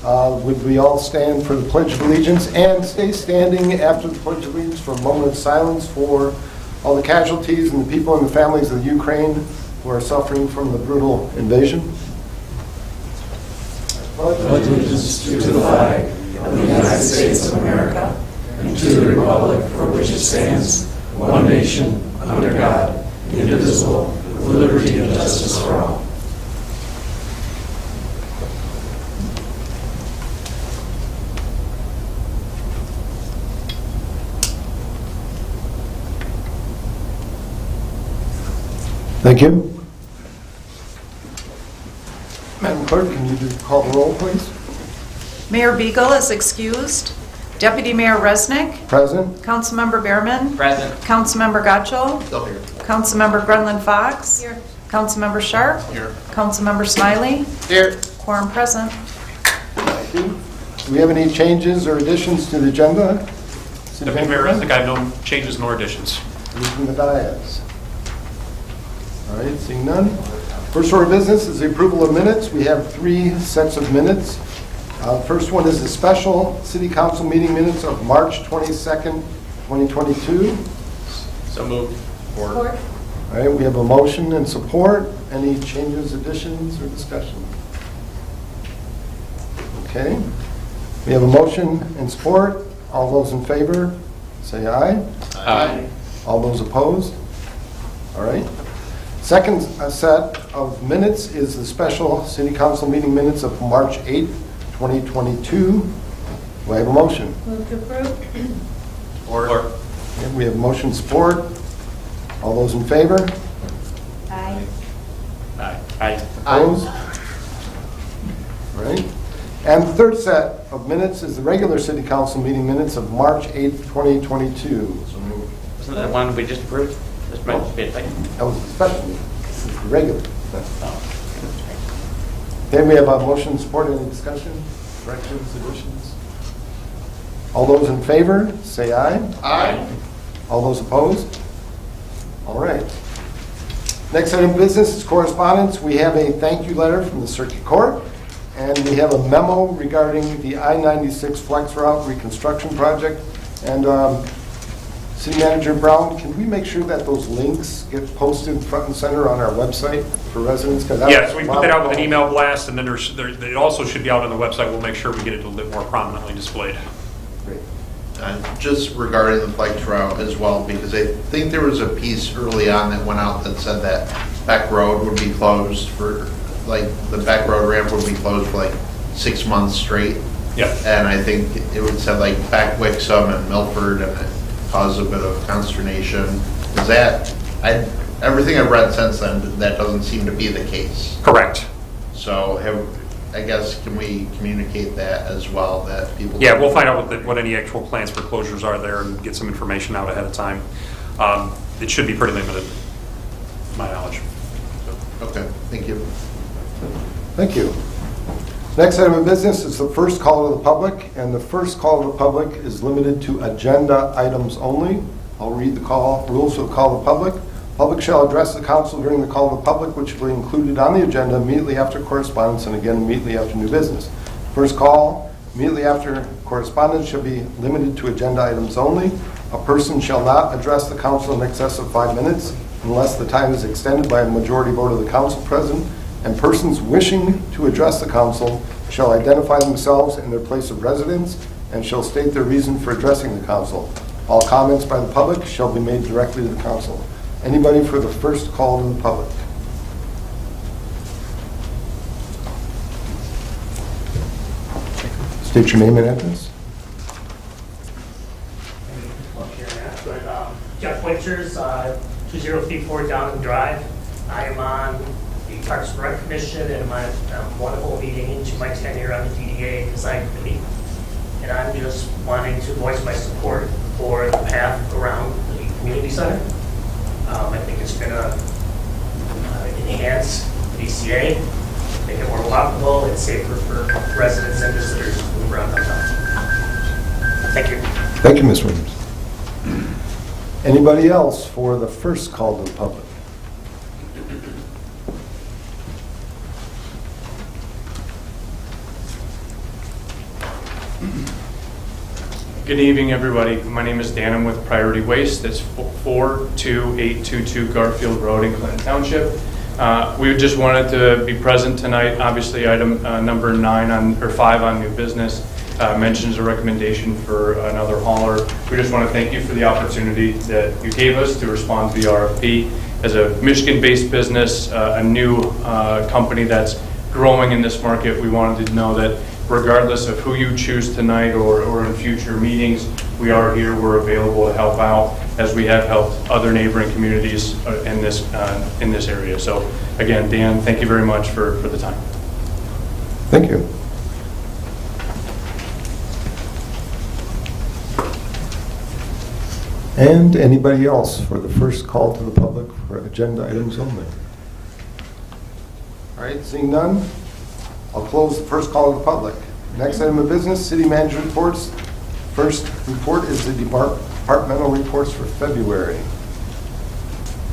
Would we all stand for the Pledge of Allegiance and stay standing after the Pledge of Allegiance for a moment of silence for all the casualties and the people and the families of the Ukraine who are suffering from the brutal invasion? Pledge allegiance to the flag of the United States of America and to the republic for which it stands, one nation, under God, indivisible, with liberty and justice for all. Thank you. Madam Clerk, can you call the roll, please? Mayor Beagle is excused. Deputy Mayor Resnick. Present. Councilmember Behrman. Present. Councilmember Gotchel. Still here. Councilmember Grenlund Fox. Here. Councilmember Sharp. Here. Councilmember Smiley. Here. Quorum present. Thank you. Do we have any changes or additions to the agenda? Deputy Mayor Resnick, I have no changes nor additions. From the dais. All right, seeing none. First order of business is the approval of minutes. We have 3 sets of minutes. First one is the special City Council meeting minutes of March 22nd, 2022. So moved. Support. All right, we have a motion and support. Any changes, additions, or discussion? Okay. We have a motion and support. All those in favor, say aye. Aye. All those opposed? All right. Second set of minutes is the special City Council meeting minutes of March 8th, 2022. Do I have a motion? Move to approve. Or Okay, we have motion support. All those in favor? Aye. Aye. Aye. Opposed? All right. And the third set of minutes is the regular City Council meeting minutes of March 8th, 2022. So moved. Isn't that the one we just approved? This might be a thing. That was the special meeting. This is the regular. Then we have a motion support. Any discussion, corrections, additions? All those in favor, say aye. Aye. All those opposed? All right. Next item of business is correspondence. We have a thank you letter from the Circuit Court, and we have a memo regarding the I-96 Flex Route reconstruction project. And City Manager Brown, can we make sure that those links get posted front and center on our website for residents? Yes, we put that out with an email blast, and then it also should be out on the website. We'll make sure we get it a little bit more prominently displayed. Great. Just regarding the Flex route as well, because I think there was a piece early on that went out that said that back road would be closed for, like, the back road ramp would be closed for like 6 months straight. Yeah. And I think it would say like back Wixom and Milford, and it caused a bit of consternation. Is that, everything I've read since then, that doesn't seem to be the case. Correct. So I guess, can we communicate that as well, that people? Yeah, we'll find out what any actual plans for closures are there and get some information out ahead of time. It should be pretty limited, to my knowledge. Okay, thank you. Thank you. Next item of business is the first call to the public, and the first call to the public is limited to agenda items only. I'll read the rules of the call to the public. Public shall address the council during the call to the public, which will be included on the agenda immediately after correspondence and again immediately after new business. First call immediately after correspondence shall be limited to agenda items only. A person shall not address the council in excess of 5 minutes unless the time is extended by a majority vote of the council present, and persons wishing to address the council shall identify themselves and their place of residence and shall state their reason for addressing the council. All comments by the public shall be made directly to the council. Anybody for the first call to the public? State your name and address. Jeff Winters, 2034 Downham Drive. I am on the Parks and Rec Commission, and my wonderful meeting into my tenure on the DDA Design Committee. And I'm just wanting to voice my support for the path around the community center. I think it's going to enhance the DCA, make it more walkable and safer for residents and visitors who move around downtown. Thank you. Thank you, Ms. Williams. Anybody else for the first call to the public? Good evening, everybody. My name is Dan. I'm with Priority Waste. That's 42822 Garfield Road in Clinton Township. We just wanted to be present tonight. Obviously, item number 5 on new business mentions a recommendation for another hauler. We just want to thank you for the opportunity that you gave us to respond to the RFP. As a Michigan-based business, a new company that's growing in this market, we wanted to know that regardless of who you choose tonight or in future meetings, we are here, we're available to help out as we have helped other neighboring communities in this area. So again, Dan, thank you very much for the time. Thank you. And anybody else for the first call to the public for agenda items only? All right, seeing none, I'll close the first call to the public. Next item of business, city manager reports. First report is the departmental reports for February.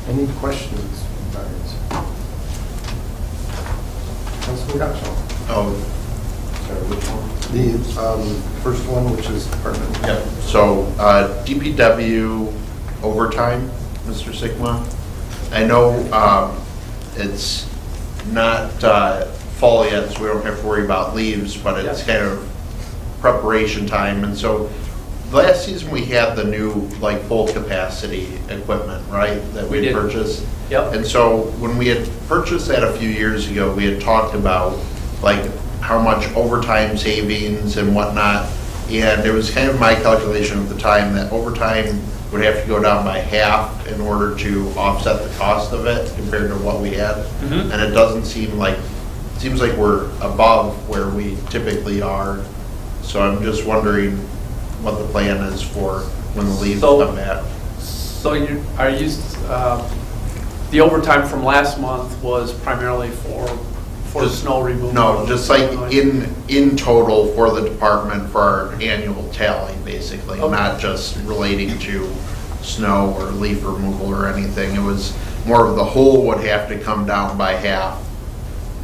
Any questions, guys? Councilman Gottschall. Oh, Sorry, which one? The first one, which is department. yep. So DPW overtime, Mr. Sigma. I know it's not fall yet, so we don't have to worry about leaves, but it's kind of preparation time. And so last season we had the new like full capacity equipment, right, that we purchased. Yep. And so when we had purchased that a few years ago, we had talked about like how much overtime savings and whatnot. And it was kind of my calculation at the time that overtime would have to go down by half in order to offset the cost of it compared to what we had. Mm-hmm. And it doesn't seem like, it seems like we're above where we typically are. So I'm just wondering what the plan is for when the leaves come back. So the overtime from last month was primarily for snow removal? No, just like in total for the department for our annual tally, basically, Okay. not just relating to snow or leaf removal or anything. It was more of the whole would have to come down by half,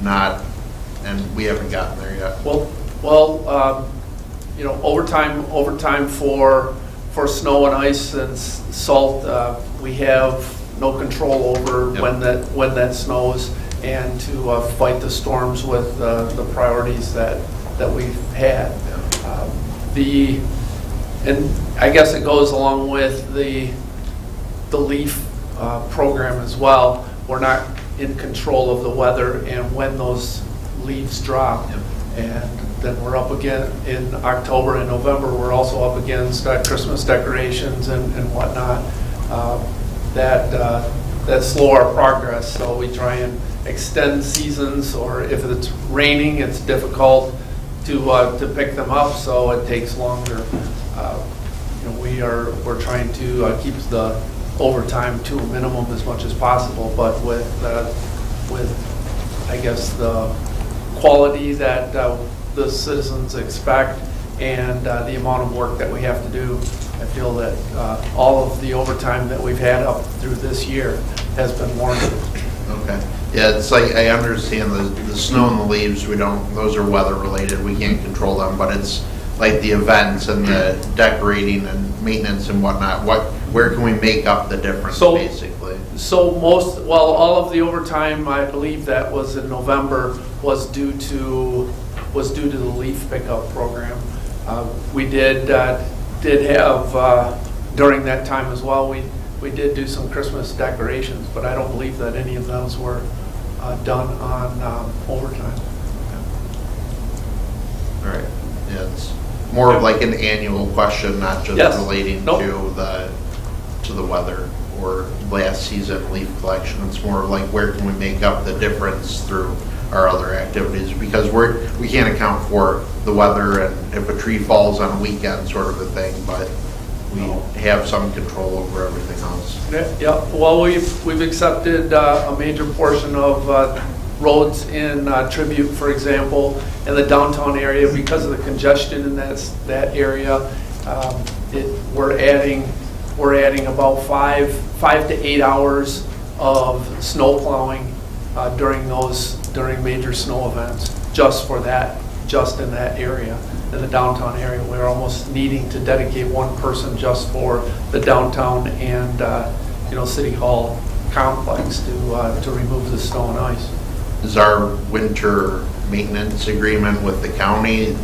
not, and we haven't gotten there yet. Well, overtime for snow and ice and salt, we have no control over Yep. when that snows, and to fight the storms with the priorities that we've had. And I guess it goes along with the leaf program as well. We're not in control of the weather and when those leaves drop. Yep. And then we're up again in October and November. We're also up against Christmas decorations and whatnot that slow our progress. So we try and extend seasons, or if it's raining, it's difficult to pick them up, so it takes longer. We're trying to keep the overtime to a minimum as much as possible, but with I guess the quality that the citizens expect and the amount of work that we have to do, I feel that all of the overtime that we've had up through this year has been warranted. Okay. Yeah, it's like, I understand the snow and the leaves, those are weather related, we can't control them, but it's like the events and the decorating and maintenance and whatnot, where can we make up the difference, basically? So all of the overtime, I believe that was in November, was due to the leaf pickup program. We did have, during that time as well, we did do some Christmas decorations, but I don't believe that any of those were done on overtime. All right. Yeah, it's more of like an annual question, not just relating to the weather or last season leaf collection. It's more of like, where can we make up the difference through our other activities? Because we can't account for the weather and if a tree falls on a weekend sort of a thing, but we have some control over everything else. Yeah. Well, we've accepted a major portion of roads in Tribute, for example, in the downtown area because of the congestion in that area. We're adding about 5 to 8 hours of snow plowing during major snow events, just for that just in that area, in the downtown area. We're almost needing to dedicate one person just for the downtown and, City Hall complex to remove the snow and ice. Is our winter maintenance agreement with the county,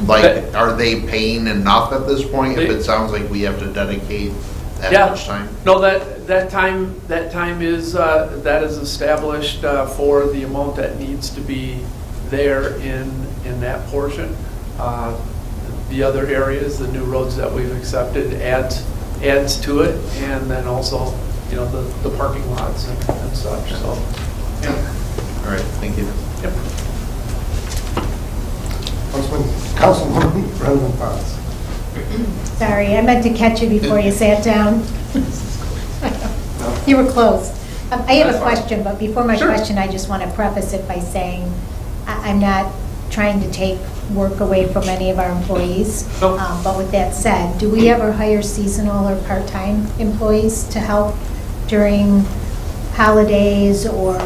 like, are they paying enough at this point? If it sounds like we have to dedicate that much time? No, that time is, that is established for the amount that needs to be there in that portion. The other areas, the new roads that we've accepted adds to it, and then also, the parking lots and such, so, yeah. All right, thank you. Yep. Councilwoman Brendan Potts. Sorry, I meant to catch you before you sat down. You were close. I have a question, but before my question, I just want to preface it by saying I'm not trying to take work away from any of our employees. But with that said, do we ever hire seasonal or part-time employees to help during holidays or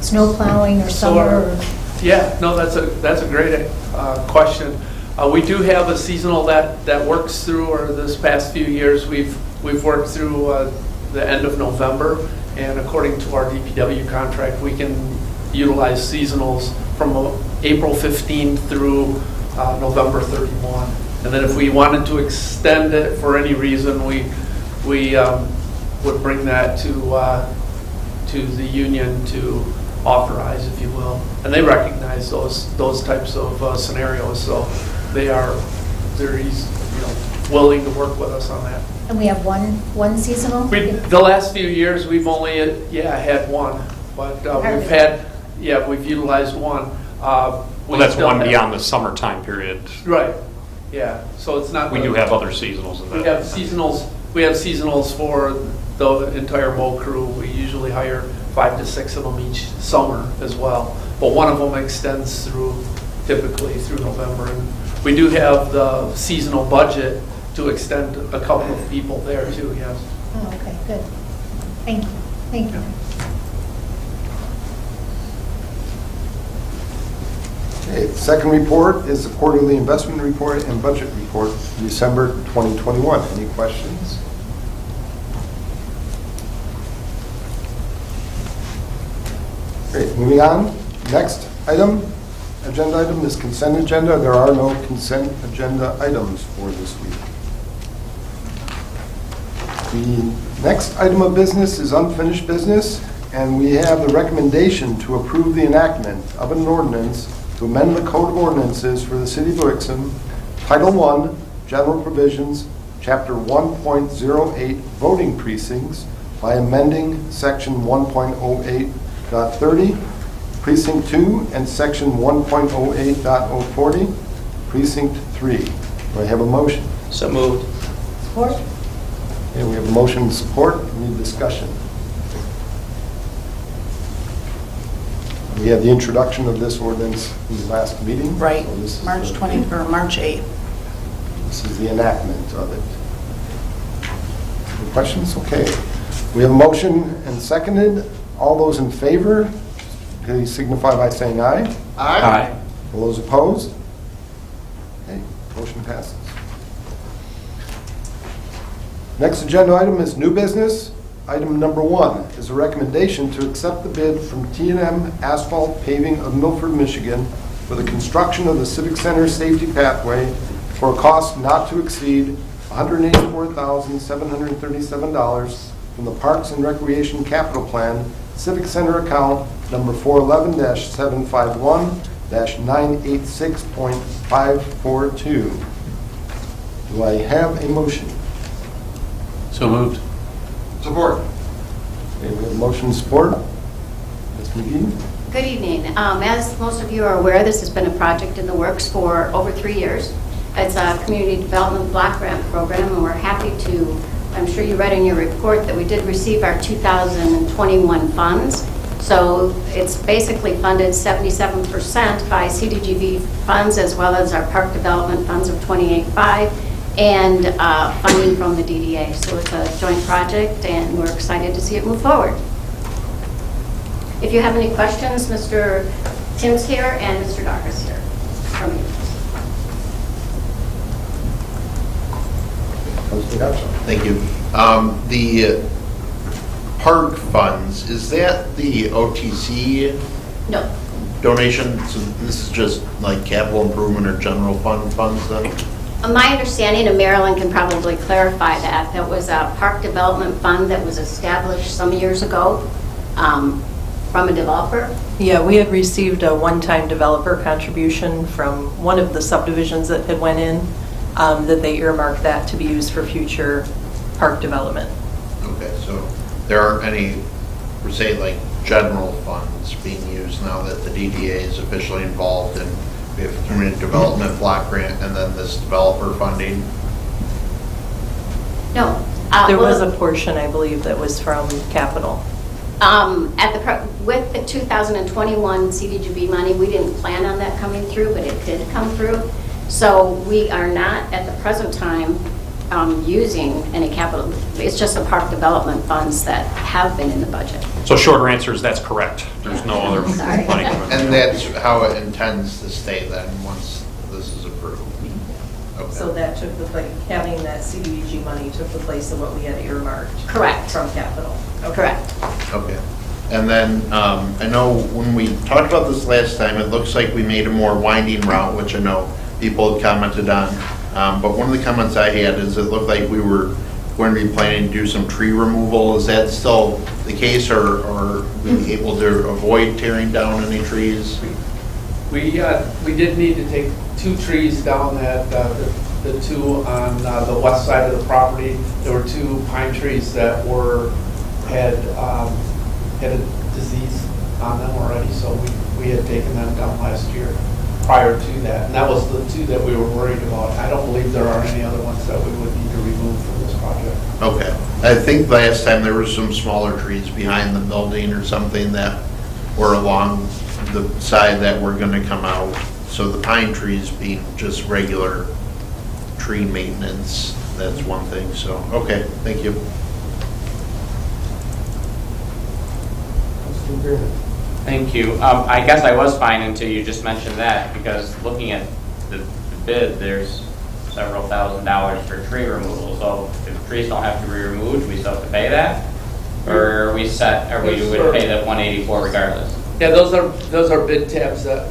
snow plowing or summer? Yeah, no, that's a great question. We do have a seasonal that works through, or this past few years, we've worked through the end of November, and according to our DPW contract, we can utilize seasonals from April 15th through November 31. And then if we wanted to extend it for any reason, we would bring that to the union to authorize, if you will. And they recognize those types of scenarios, so they're willing to work with us on that. And we have one seasonal? The last few years, we've only, had one, but we've utilized one. Well, that's one beyond the summertime period. Right, yeah, so it's not. We do have other seasonals in that. We have seasonals for the entire mow crew. We usually hire 5 to 6 of them each summer as well. But one of them extends typically through November. And we do have the seasonal budget to extend a couple of people there too, yes. Oh, okay, good. Thank you. Thank you. Okay, second report is the quarterly investment report and budget report for December 2021. Any questions? Great, moving on. Next agenda item is consent agenda. There are no consent agenda items for this week. The next item of business is unfinished business, and we have the recommendation to approve the enactment of an ordinance to amend the Code of Ordinances for the City of Wixom, Title I, General Provisions, Chapter 1.08, Voting Precincts, by amending Section 1.08.30, Precinct 2, and Section 1.08.040, Precinct 3. Do I have a motion? So moved. Support? Okay, we have a motion and support. Any discussion? We had the introduction of this ordinance in the last meeting. Right, So this is March 8th. This is the enactment of it. Any questions? Okay. We have a motion and seconded. All those in favor, please signify by saying aye. Aye. All those opposed? Okay, motion passes. Next agenda item is new business. Item number 1 is a recommendation to accept the bid from T&M Asphalt Paving of Milford, Michigan for the construction of the Civic Center Safety Pathway for a cost not to exceed $184,737 from the Parks and Recreation Capital Plan Civic Center account number 411-751-986.542. Do I have a motion? So moved. Support. Okay, we have motion and support. Ms. McGee? Good evening. As most of you are aware, this has been a project in the works for over 3 years. It's a community development block grant program, and we're happy to, I'm sure you read in your report that we did receive our 2021 funds. So it's basically funded 77% by CDGV funds as well as our park development funds of 28.5 and funding from the DDA. So it's a joint project, and we're excited to see it move forward. If you have any questions, Mr. Tim's here and Mr. Darker's here from you. Councilman Hudson. Thank you. The park funds, is that the OTC No. donation? So this is just like capital improvement or general fund funds then? My understanding, and Marilyn can probably clarify that, that was a park development fund that was established some years ago from a developer. Yeah, we had received a one-time developer contribution from one of the subdivisions that had went in, that they earmarked that to be used for future park development. Okay, so there aren't any, per se, like general funds being used now that the DDA is officially involved in, we have community development block grant and then this developer funding? No. There well, was a portion, I believe, that was from capital. With the 2021 CDGB money, we didn't plan on that coming through, but it did come through. So we are not, at the present time, using any capital. It's just the park development funds that have been in the budget. So shorter answer is that's correct. There's no other money coming. And that's how it intends to stay then, once this is approved? Okay. So that took the place, having that CDBG money took the place of what we had earmarked. Correct. From capital. Okay. Correct. Okay. And then, I know when we talked about this last time, it looks like we made a more winding route, which I know people had commented on. But one of the comments I had is it looked like we were going to be planning to do some tree removal. Is that still the case, or are we able to avoid tearing down any trees? We did need to take 2 trees down at the 2 on the west side of the property. There were 2 pine trees that had a disease on them already, so we had taken them down last year prior to that. And that was the 2 that we were worried about. I don't believe there are any other ones that we would need to remove from this project. Okay. I think last time there were some smaller trees behind the building or something that were along the side that were going to come out. So the pine trees being just regular tree maintenance, that's one thing. So, okay, thank you. Councilman Green. Thank you. I guess I was fine until you just mentioned that, because looking at the bid, there's several $1,000s for tree removal. So if trees don't have to be removed, we still have to pay that? Or are we set, or we would pay that $184 regardless? Yeah, those are bid tabs that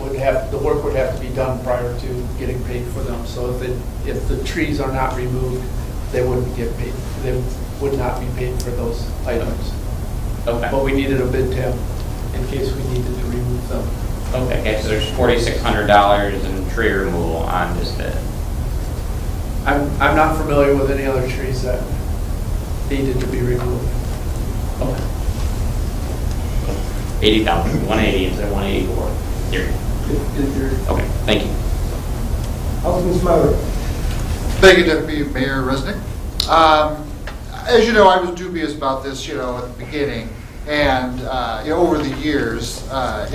the work would have to be done prior to getting paid for them. So if the trees are not removed, they wouldn't get paid. They would not be paid for those items. Okay. But we needed a bid tab in case we needed to remove them. Okay, so there's $4,600 in tree removal on this bid. I'm not familiar with any other trees that needed to be removed. Okay. 80,000, 180 instead of 184. Here. Okay, thank you. Councilman Smiley. Thank you, Deputy Mayor Resnick. As you know, I was dubious about this, at the beginning, and over the years, I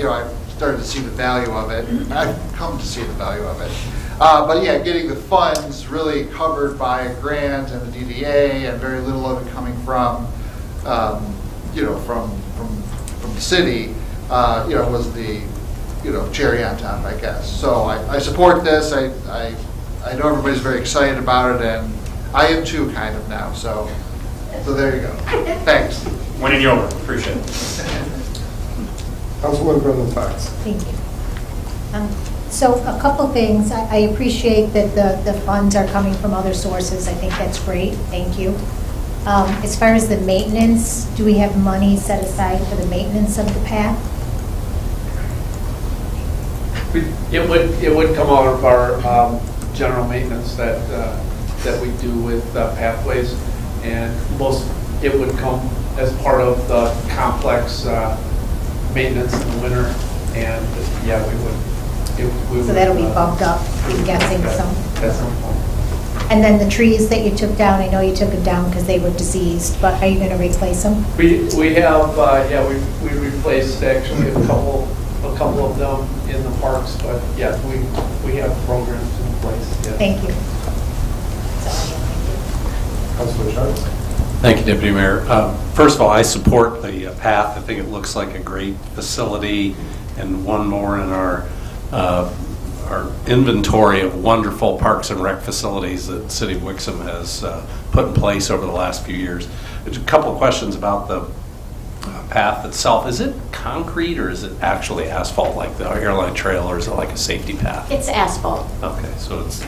started to see the value of it. I've come to see the value of it. But yeah, getting the funds really covered by a grant and the DDA, and very little of it coming from, from the city, was the, cherry on top, I guess. So I support this. I know everybody's very excited about it, and I am too, kind of now. So there you go. Thanks. Winning you over. Appreciate it. Councilwoman Brendan Fox. Thank you. So a couple things. I appreciate that the funds are coming from other sources. I think that's great. Thank you. As far as the maintenance, do we have money set aside for the maintenance of the path? It would come out of our general maintenance that we do with pathways, and it would come as part of the complex maintenance in the winter, and yeah, we would. So that'll be bumped up, I'm guessing, some. At some point. And then the trees that you took down, I know you took them down because they were diseased, but are you going to replace them? We have, we replaced actually a couple of them in the parks, but yeah, we have programs in place. Yes. Thank you. Councilman Sharp. Thank you, Deputy Mayor. First of all, I support the path. I think it looks like a great facility. and one more in our inventory of wonderful parks and rec facilities that the City of Wixom has put in place over the last few years. There's a couple of questions about the path itself. Is it concrete or is it actually asphalt like the airline trail, or is it like a safety path? It's asphalt. Okay, so it's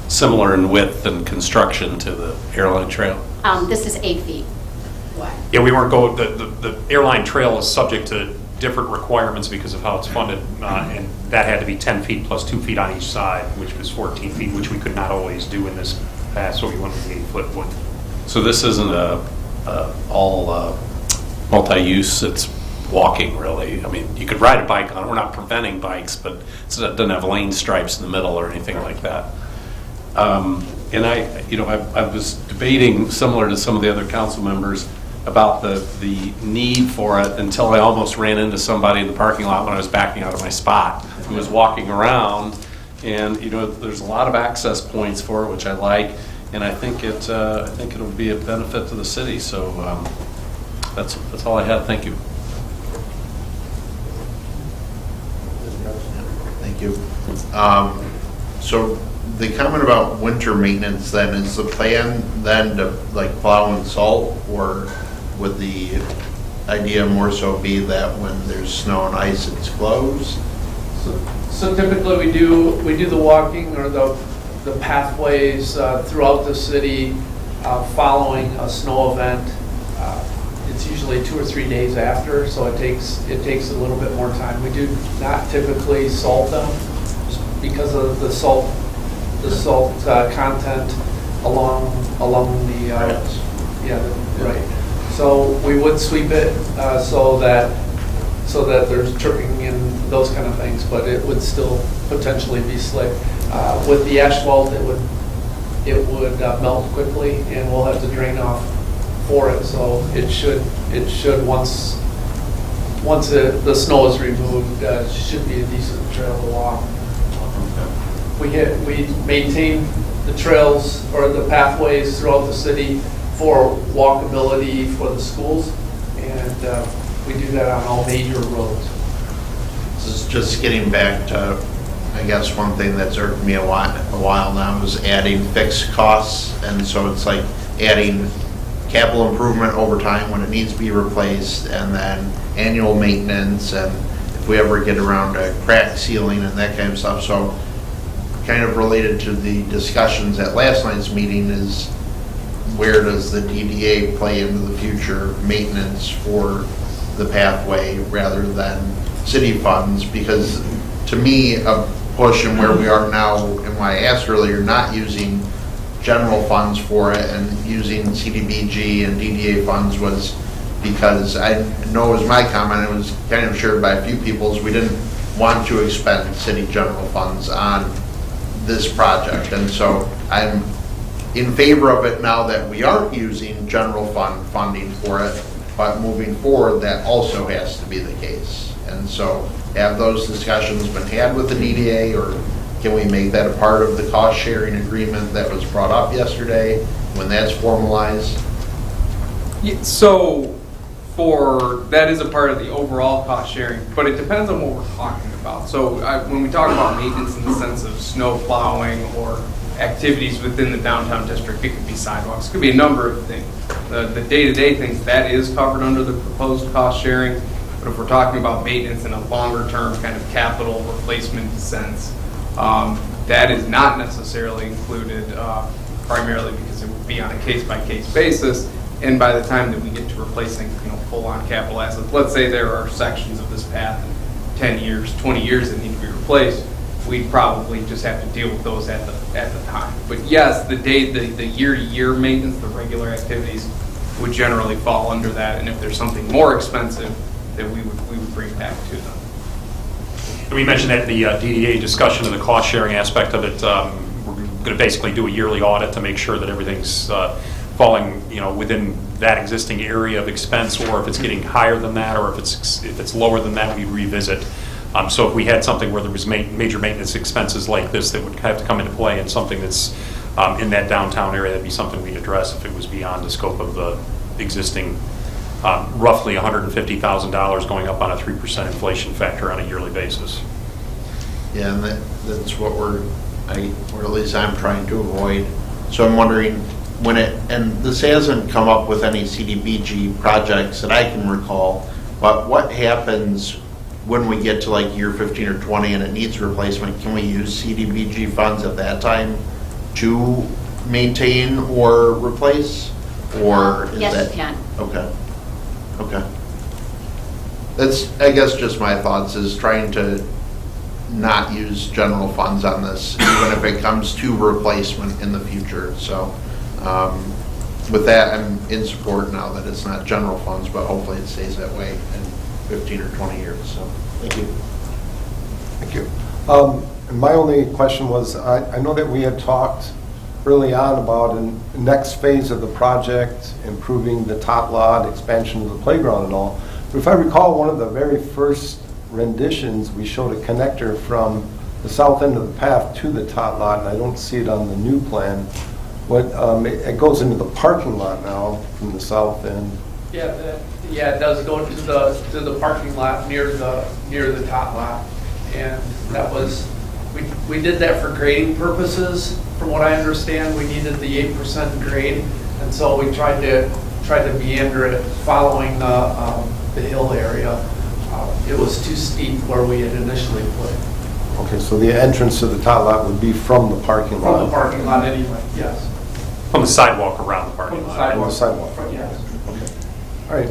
similar in width and construction to the airline trail? This is 8 feet wide. Yeah, we weren't going, the airline trail is subject to different requirements because of how it's funded, and that had to be 10 feet plus 2 feet on each side, which was 14 feet, which we could not always do in this path, so we went with 8-foot width. So this isn't all multi-use, it's walking really. I mean, you could ride a bike on it. We're not preventing bikes, but it doesn't have lane stripes in the middle or anything like that. And I was debating, similar to some of the other council members, about the need for it until I almost ran into somebody in the parking lot when I was backing out of my spot who was walking around. And there's a lot of access points for it, which I like, and I think it'll be a benefit to the city. So that's all I had. Thank you. Thank you. So the comment about winter maintenance, then, is the plan then to plow and salt, or would the idea more so be that when there's snow and ice it's closed? So typically we do the walking or the pathways throughout the city following a snow event. It's usually 2 or 3 days after, so it takes a little bit more time. We do not typically salt them just because of the salt content along the right. So we would sweep it so that there's tripping and those kind of things, but it would still potentially be slick. With the asphalt, it would melt quickly, and we'll have to drain off for it. So it should once the snow is removed, should be a decent trail to walk. We maintain the trails or the pathways throughout the city for walkability for the schools, and we do that on all major roads. This is just getting back to, I guess, one thing that's irked me a while now is adding fixed costs, and so it's like adding capital improvement over time when it needs to be replaced, and then annual maintenance, and if we ever get around to crack sealing and that kind of stuff. So kind of related to the discussions at last night's meeting is, where does the DDA play into the future maintenance for the pathway rather than city funds? Because to me, a push in where we are now, and why I asked earlier, not using general funds for it and using CDBG and DDA funds was because I know it was my comment, it was kind of shared by a few people, is we didn't want to expend city general funds on this project. And so I'm in favor of it now that we aren't using general fund funding for it, but moving forward, that also has to be the case. And so have those discussions been had with the DDA, or can we make that a part of the cost sharing agreement that was brought up yesterday when that's formalized? Yeah, so that is a part of the overall cost sharing, but it depends on what we're talking about. So when we talk about maintenance in the sense of snow plowing or activities within the downtown district, it could be sidewalks, it could be a number of things. The day-to-day things, that is covered under the proposed cost sharing. But if we're talking about maintenance in a longer term kind of capital replacement sense, that is not necessarily included, primarily because it would be on a case-by-case basis. And by the time that we get to replacing, full-on capital assets, let's say there are sections of this path in 10 years, 20 years that need to be replaced, we'd probably just have to deal with those at the time. But yes, the year-to-year maintenance, the regular activities would generally fall under that. And if there's something more expensive, then we would bring back to them. And we mentioned that the DDA discussion of the cost sharing aspect of it. We're going to basically do a yearly audit to make sure that everything's falling, within that existing area of expense, or if it's getting higher than that, or if it's lower than that, we revisit. So if we had something where there was major maintenance expenses like this that would have to come into play, and something that's in that downtown area, that'd be something we'd address if it was beyond the scope of the existing roughly $150,000 going up on a 3% inflation factor on a yearly basis. Yeah, and that's what or at least I'm trying to avoid. So I'm wondering and this hasn't come up with any CDBG projects that I can recall, but what happens when we get to like year 15 or 20 and it needs replacement? Can we use CDBG funds at that time to maintain or replace? Or is yes, that? you can. Okay. That's, I guess, just my thoughts is trying to not use general funds on this, even if it comes to replacement in the future. So with that, I'm in support now that it's not general funds, but hopefully it stays that way in 15 or 20 years. So thank you. Thank you. And my only question was, I know that we had talked early on about the next phase of the project, improving the top lot, expansion of the playground and all. But if I recall, one of the very first renditions, we showed a connector from the south end of the path to the top lot, and I don't see it on the new plan. It goes into the parking lot now from the south end. Yeah, it does go to the parking lot near the top lot, and that was we did that for grading purposes. From what I understand, we needed the 8% grade, and so we tried to meander it following the hill area. It was too steep where we had initially put it. Okay, so the entrance to the top lot would be from the parking lot? From the parking lot anyway, yes. From the sidewalk around the parking lot. From the sidewalk. Yes. Okay. All right.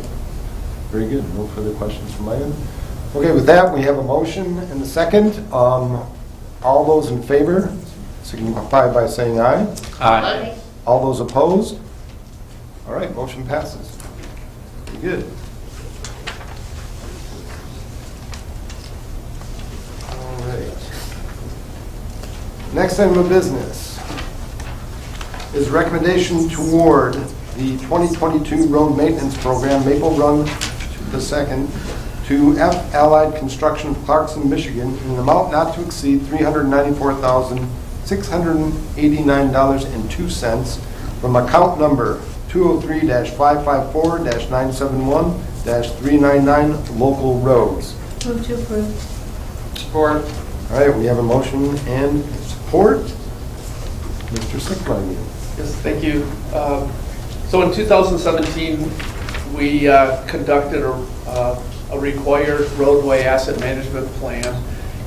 Very good. No further questions from my end. Okay, with that, we have a motion and a second. All those in favor, signify by saying aye. Aye. All those opposed? All right, motion passes. Very good. All right. Next item of business is recommendation toward the 2022 road maintenance program, Maple Run the Second, to F. Allied Construction of Clarkson, Michigan, in an amount not to exceed $394,689.02 from account number 203-554-971-399 local roads. Move to approve. Support. All right, we have a motion and support. Mr. Sickman. Yes, thank you. So in 2017, we conducted a required roadway asset management plan,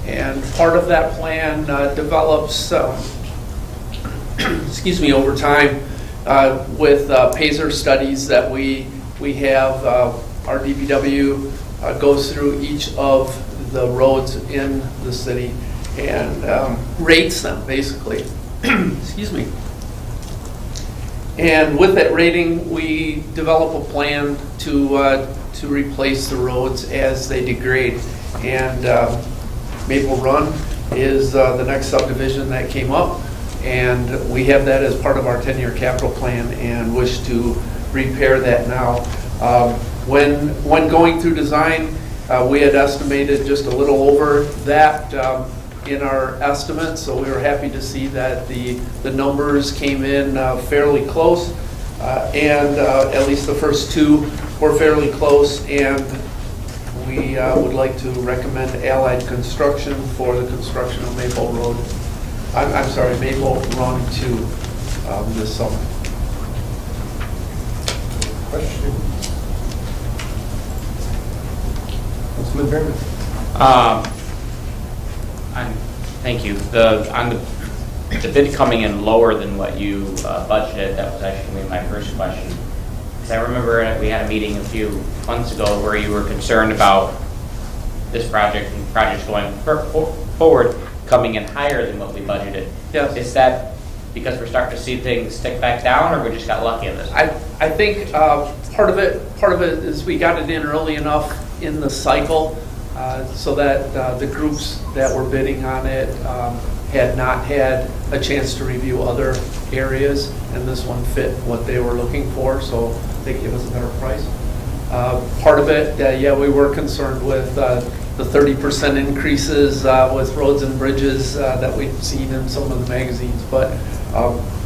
and part of that plan develops, over time with PASER studies that we have. Our DPW goes through each of the roads in the city and rates them, basically. Excuse me. And with that rating, we develop a plan to replace the roads as they degrade. And Maple Run is the next subdivision that came up, and we have that as part of our 10-year capital plan and wish to repair that now. When going through design, we had estimated just a little over that in our estimates, so we were happy to see that the numbers came in fairly close, and at least the first two were fairly close, and we would like to recommend Allied Construction for the construction of Maple Road. I'm sorry, Maple Run 2 this summer. Questions? Councilman Berman. Thank you. On the bid coming in lower than what you budgeted, that was actually my first question. Because I remember we had a meeting a few months ago where you were concerned about this project and projects going forward coming in higher than what we budgeted. Yes. Is that because we're starting to see things tick back down, or we just got lucky in this? I think part of it is we got it in early enough in the cycle so that the groups that were bidding on it had not had a chance to review other areas, and this one fit what they were looking for, so they gave us a better price. Part of it, we were concerned with the 30% increases with roads and bridges that we've seen in some of the magazines, but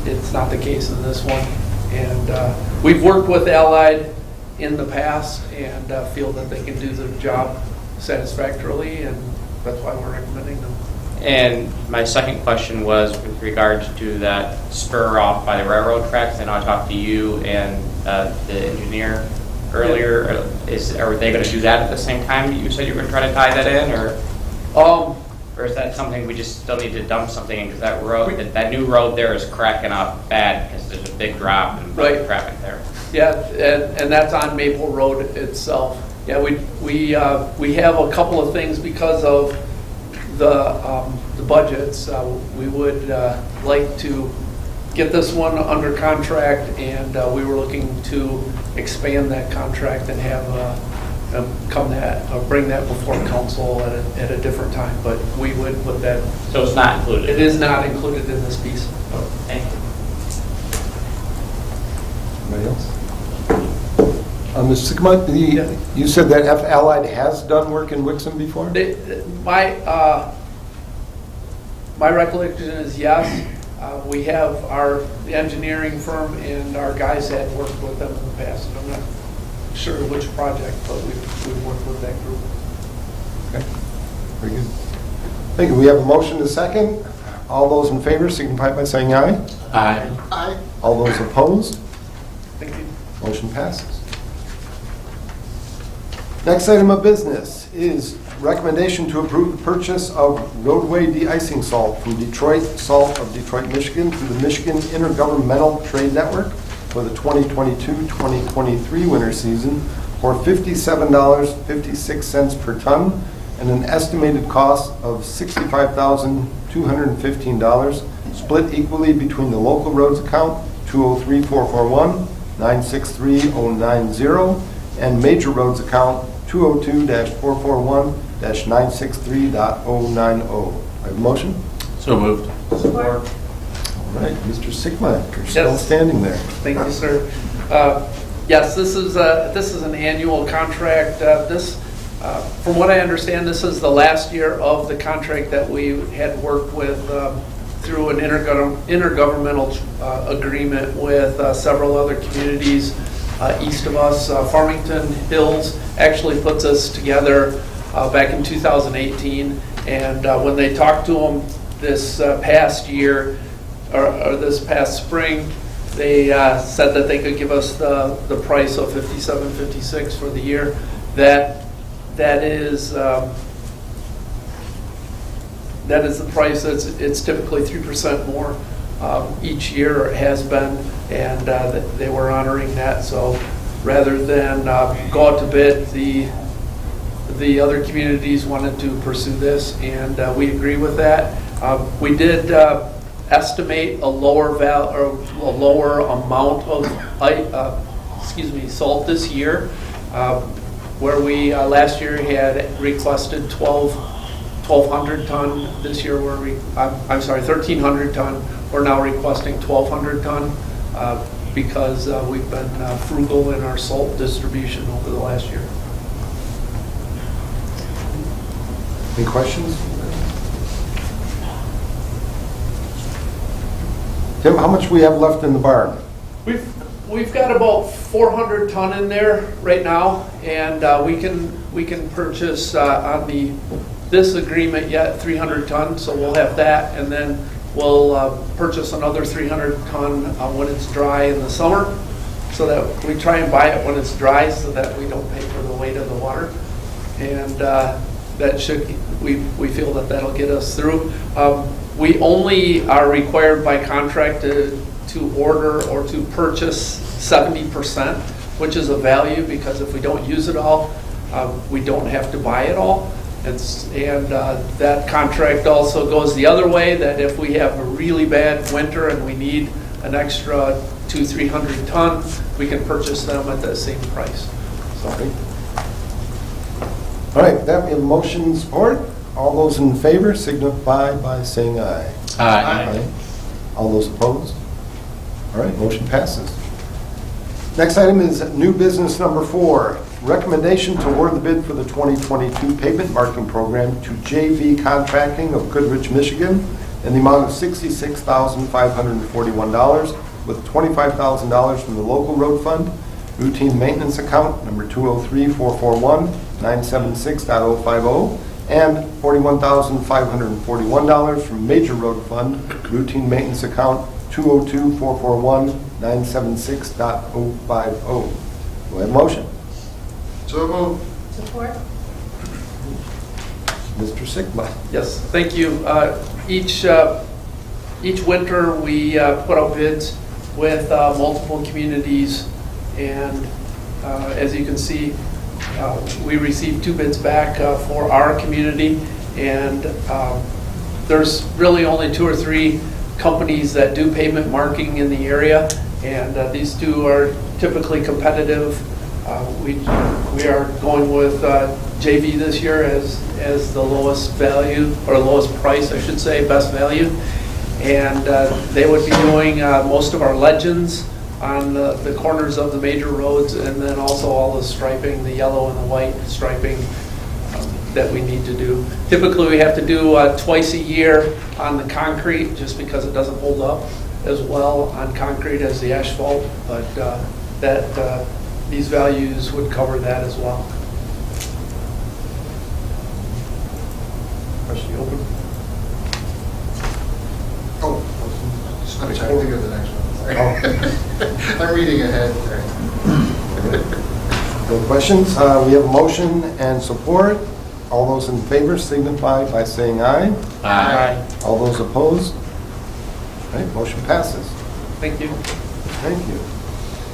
it's not the case in this one. And we've worked with Allied in the past and feel that they can do the job satisfactorily, and that's why we're recommending them. And my second question was with regards to that spur off by the railroad tracks. I know I talked to you and the engineer earlier. Are they going to do that at the same time? You said you were going to try to tie that in, or is that something we just still need to dump something in? Because that road, that new road there is cracking up bad because there's a big drop and traffic there. Yeah, and that's on Maple Road itself. Yeah, we have a couple of things because of the budgets. We would like to get this one under contract, and we were looking to expand that contract and have bring that before council at a different time. But we would put that. So it's not included. It is not included in this piece. Oh, thank you. Anybody else? Mr. Sigmund, you said that F. Allied has done work in Wixom before? My recollection is yes. We have the engineering firm and our guys had worked with them in the past. I'm not sure which project, but we've worked with that group. Okay, very good. Thank you. We have a motion and a second. All those in favor signify by saying aye. Aye. Aye. All those opposed? Thank you. Motion passes. Next item of business is recommendation to approve the purchase of roadway de-icing salt from Detroit Salt of Detroit, Michigan through the Michigan Intergovernmental Trade Network for the 2022-2023 winter season for $57.56 per ton and an estimated cost of $65,215, split equally between the local roads account 203-441-963-090 and major roads account 202-441-963.090. I have a motion? So moved. Support. All right, Mr. Sigmund, you're still standing there. Thank you, sir. Yes, this is an annual contract. From what I understand, this is the last year of the contract that we had worked with through an intergovernmental agreement with several other communities east of us. Farmington Hills actually puts us together back in 2018, and when they talked to them this past year, or this past spring, they said that they could give us the price of $57.56 for the year. That is the price. It's typically 3% more each year, or it has been, and they were honoring that. So rather than go out to bid, the other communities wanted to pursue this, and we agree with that. We did estimate a lower amount of salt this year, where we last year had requested 1,200 ton. This year I'm sorry, 1,300 ton. We're now requesting 1,200 ton because we've been frugal in our salt distribution over the last year. Any questions? Tim, how much we have left in the barn? We've got about 400 ton in there right now, and we can purchase on this agreement yet 300 ton, so we'll have that, and then we'll purchase another 300 ton when it's dry in the summer, so that we try and buy it when it's dry, so that we don't pay for the weight of the water, and we feel that that'll get us through. We only are required by contract to order or to purchase 70%, which is a value, because if we don't use it all, we don't have to buy it all. And that contract also goes the other way, that if we have a really bad winter and we need an extra 200-300 ton, we can purchase them at that same price. So. All right, that we have motion and support. All those in favor signify by saying aye. Aye. All those opposed? All right, motion passes. Next item is new business number 4. Recommendation to award the bid for the 2022 pavement marking program to JV Contracting of Goodrich, Michigan in the amount of $66,541 with $25,000 from the local road fund routine maintenance account number 203-441-976.050, and $41,541 from major road fund routine maintenance account 202-441-976.050. Do I have a motion? So moved. Support? Mr. Sigma. Yes, thank you. Each winter, we put out bids with multiple communities, and as you can see, we received 2 bids back for our community, and there's really only 2 or 3 companies that do pavement marking in the area, and these 2 are typically competitive. We are going with JV this year as the lowest value, or lowest price, I should say, best value. And they would be doing most of our legends on the corners of the major roads, and then also all the striping, the yellow and the white striping that we need to do. Typically, we have to do twice a year on the concrete, just because it doesn't hold up as well on concrete as the asphalt, but these values would cover that as well. Question open. Oh, I'm trying to think of the next one. I'm reading ahead. No questions? We have a motion and support. All those in favor signify by saying aye. Aye. All those opposed? Okay, motion passes. Thank you. Thank you.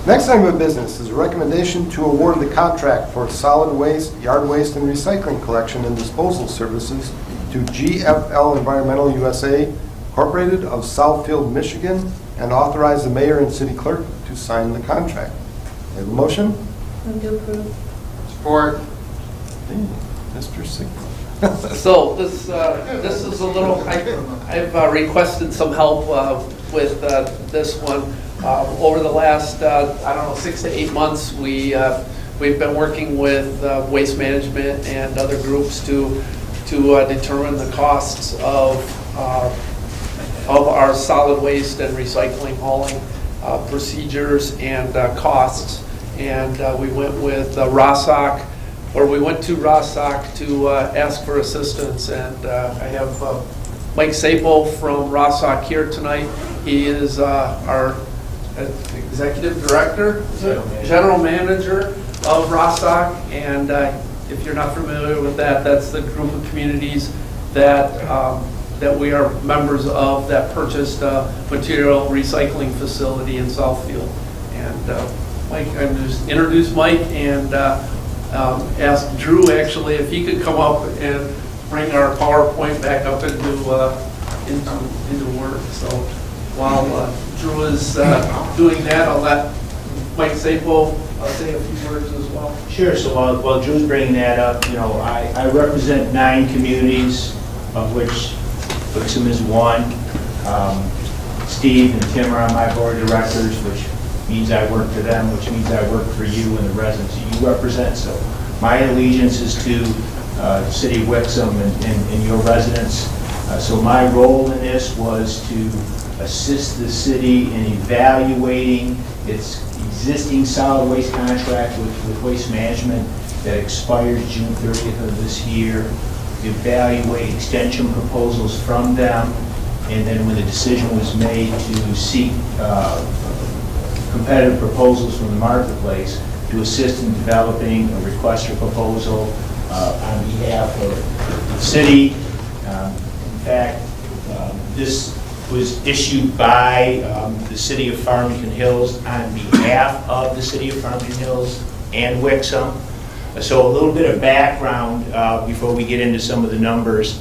Next item of business is a recommendation to award the contract for solid waste, yard waste, and recycling collection and disposal services to GFL Environmental USA, Incorporated of Southfield, Michigan, and authorize the mayor and city clerk to sign the contract. We have a motion? Move to approve. Support. Mr. Sigma. So this is a little, I've requested some help with this one. Over the last, 6 to 8 months, we've been working with Waste Management and other groups to determine the costs of our solid waste and recycling hauling procedures and costs. And we went with Rossock, or we went to Rossock to ask for assistance. And I have Mike Sapel from Rossock here tonight. He is our executive director, general manager of Rossock. And if you're not familiar with that, that's the group of communities that we are members of that purchased material recycling facility in Southfield. And Mike, I'm just introduce Mike and ask Drew actually if he could come up and bring our PowerPoint back up into work. So while Drew is doing that, I'll let Mike Sapel say a few words as well. Sure. So while Drew's bringing that up, I represent 9 communities, of which Wixom is one. Steve and Tim are on my board of directors, which means I work for them, which means I work for you and the residents you represent. So my allegiance is to the city of Wixom and your residents. So my role in this was to assist the city in evaluating its existing solid waste contract with Waste Management that expires June 30th of this year, evaluate extension proposals from them, and then when the decision was made to seek competitive proposals from the marketplace, to assist in developing a request for proposal on behalf of the city. In fact, this was issued by the city of Farmington Hills on behalf of the city of Farmington Hills and Wixom. So a little bit of background before we get into some of the numbers.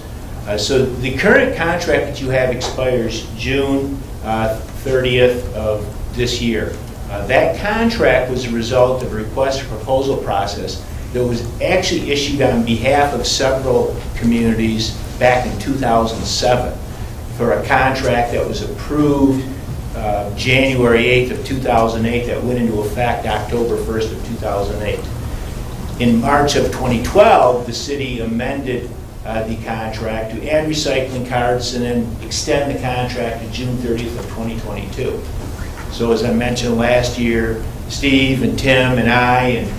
So the current contract that you have expires June 30th of this year. That contract was a result of a request for proposal process that was actually issued on behalf of several communities back in 2007 for a contract that was approved January 8th of 2008 that went into effect October 1st of 2008. In March of 2012, the city amended the contract to add recycling cards and then extend the contract to June 30th of 2022. So as I mentioned last year, the Steve and Tim and I and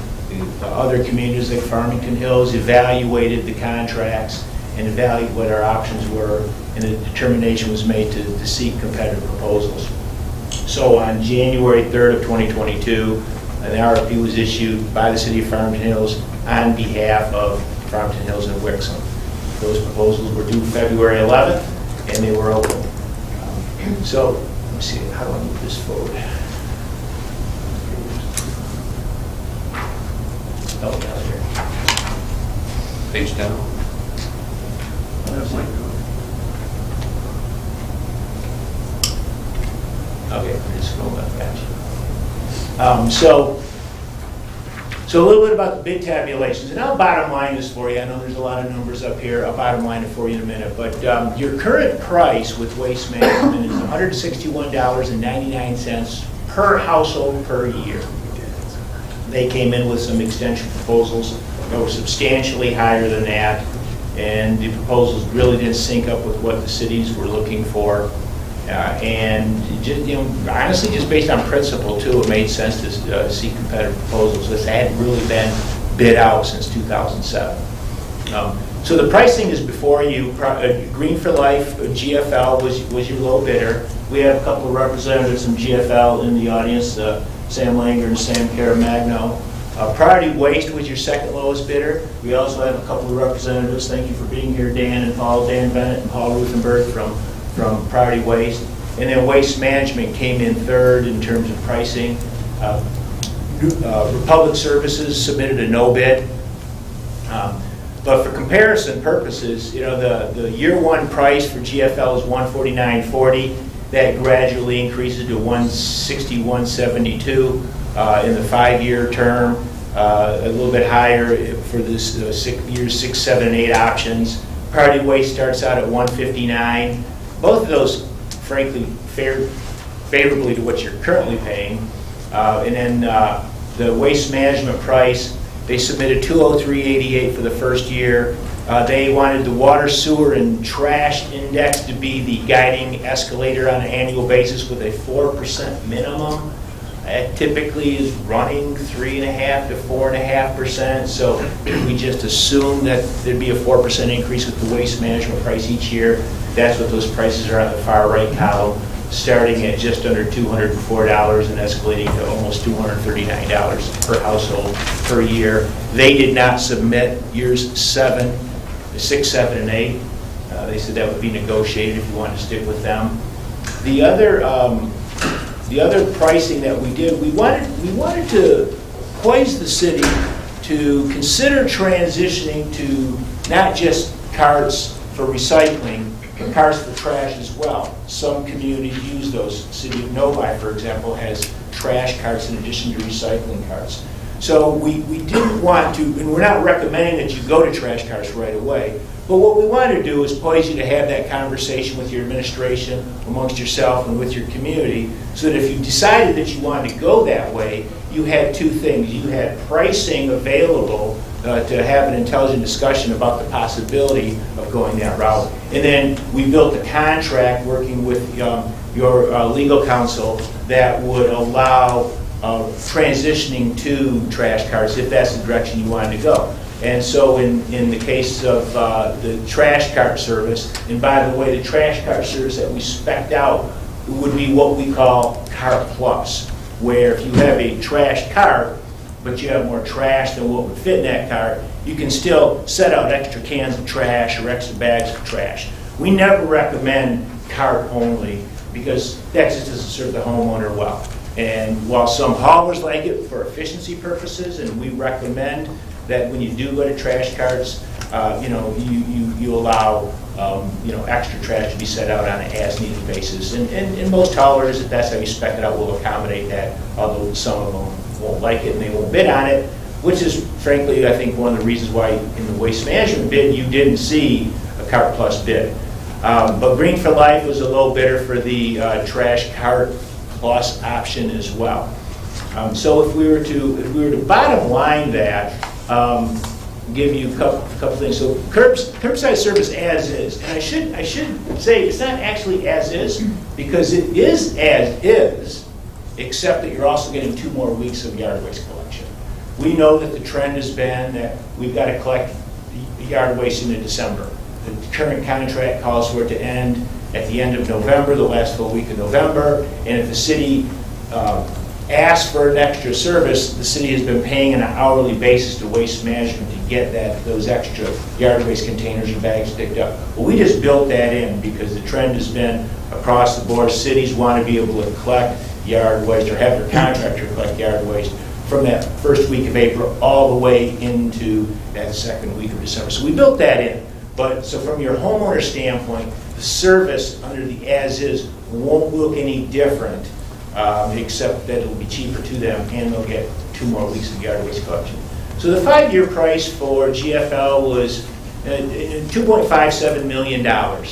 other communities like Farmington Hills evaluated the contracts and evaluated what our options were, and a determination was made to seek competitive proposals. So on January 3rd of 2022, an RFP was issued by the City of Farmington Hills on behalf of Farmington Hills and Wixom. Those proposals were due February 11th, and they were open. So, let me see, how do I move this forward? Oh, down here. Page down. Okay, just scroll up faster. So a little bit about the bid tabulations, and I'll bottom line this for you. I know there's a lot of numbers up here. I'll bottom line it for you in a minute. But your current price with Waste Management is $161.99 per household per year. They came in with some extension proposals that were substantially higher than that, and the proposals really didn't sync up with what the cities were looking for. And just, honestly, just based on principle too, it made sense to seek competitive proposals. This hadn't really been bid out since 2007. So the pricing is before you. Green for Life, GFL was your low bidder. We have a couple of representatives from GFL in the audience, Sam Langer and Sam Caramagno. Priority Waste was your second lowest bidder. We also have a couple of representatives. Thank you for being here, Dan and Paul, Dan Bennett and Paul Ruthenberg from Priority Waste. And then Waste Management came in third in terms of pricing. Republic Services submitted a no bid. But for comparison purposes, the year one price for GFL is $149.40. That gradually increases to $161.72 in the 5-year term. A little bit higher for this years 6, 7, and 8 options. Priority Waste starts out at $159. Both of those, frankly, fare favorably to what you're currently paying. And then the Waste Management price, they submitted $203.88 for the first year. They wanted the water, sewer, and trash index to be the guiding escalator on an annual basis with a 4% minimum. That typically is running 3.5% to 4.5%. So we just assume that there'd be a 4% increase with the Waste Management price each year. That's what those prices are on the far right column, starting at just under $204 and escalating to almost $239 per household per year. They did not submit years 6, 7, and 8. They said that would be negotiated if you wanted to stick with them. The other pricing that we did, we wanted to poise the city to consider transitioning to not just carts for recycling, but carts for trash as well. Some communities use those. City of Novi, for example, has trash carts in addition to recycling carts. So we didn't want to, and we're not recommending that you go to trash carts right away, but what we want to do is poise you to have that conversation with your administration, amongst yourself and with your community, so that if you decided that you wanted to go that way, you had two things. You had pricing available to have an intelligent discussion about the possibility of going that route. And then we built a contract working with your legal counsel that would allow transitioning to trash carts if that's the direction you wanted to go. And so in the case of the trash cart service, and by the way, the trash cart service that we spec'd out would be what we call Cart Plus, where if you have a trash cart, but you have more trash than what would fit in that cart, you can still set out extra cans of trash or extra bags of trash. We never recommend cart only because that just doesn't serve the homeowner well. And while some haulers like it for efficiency purposes, and we recommend that when you do go to trash carts, you allow extra trash to be set out on an as-needed basis. And most haulers, if that's how you spec it out, will accommodate that, although some of them won't like it and they won't bid on it, which is, frankly, I think one of the reasons why in the Waste Management bid you didn't see a Cart Plus bid. But Green for Life was a low bidder for the trash Cart Plus option as well. So if we were to bottom line that, give you a couple things. So curbside service as is, and I should say it's not actually as is because it is as is, except that you're also getting 2 more weeks of yard waste collection. We know that the trend has been that we've got to collect yard waste into December. The current contract calls for it to end at the end of November, the last full week of November, and if the city asks for an extra service, the city has been paying on an hourly basis to Waste Management to get those extra yard waste containers and bags picked up. Well, we just built that in because the trend has been across the board. Cities want to be able to collect yard waste or have their contractor collect yard waste from that first week of April all the way into that second week of December. So we built that in. But so from your homeowner standpoint, the service under the as-is won't look any different, except that it'll be cheaper to them and they'll get 2 more weeks of yard waste collection. So the 5-year price for GFL was $2.57 million. The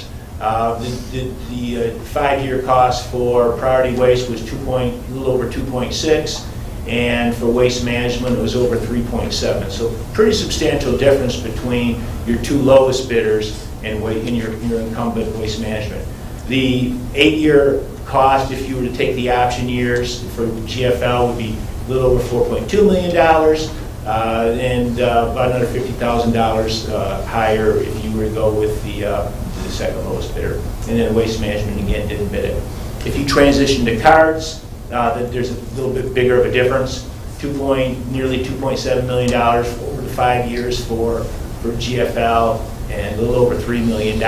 5-year cost for priority waste was a little over 2.6, and for waste management it was over 3.7. So pretty substantial difference between your 2 lowest bidders and your incumbent waste management. The 8-year cost, if you were to take the option years for GFL, would be a little over $4.2 million, and about another $50,000 higher if you were to go with the second lowest bidder. And then Waste Management, again, didn't bid it. If you transition to cards, there's a little bit bigger of a difference, nearly $2.7 million over the 5 years for GFL, and a little over $3 million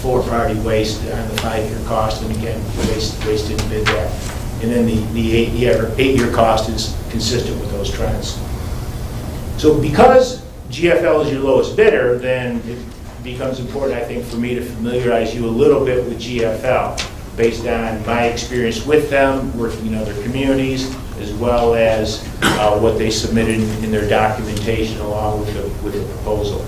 for priority waste on the 5-year cost, and again, waste didn't bid that. And then the 8-year cost is consistent with those trends. So because GFL is your lowest bidder, then it becomes important, I think, for me to familiarize you a little bit with GFL based on my experience with them, working in other communities, as well as what they submitted in their documentation along with the proposal.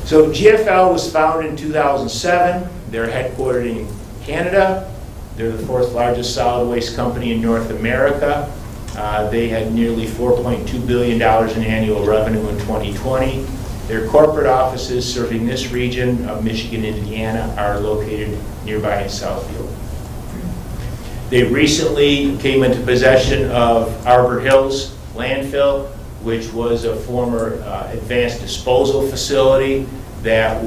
So GFL was founded in 2007. They're headquartered in Canada. They're the 4th largest solid waste company in North America. They had nearly $4.2 billion in annual revenue in 2020. Their corporate offices serving this region of Michigan and Indiana are located nearby in Southfield. They recently came into possession of Arbor Hills landfill, which was a former advanced disposal facility that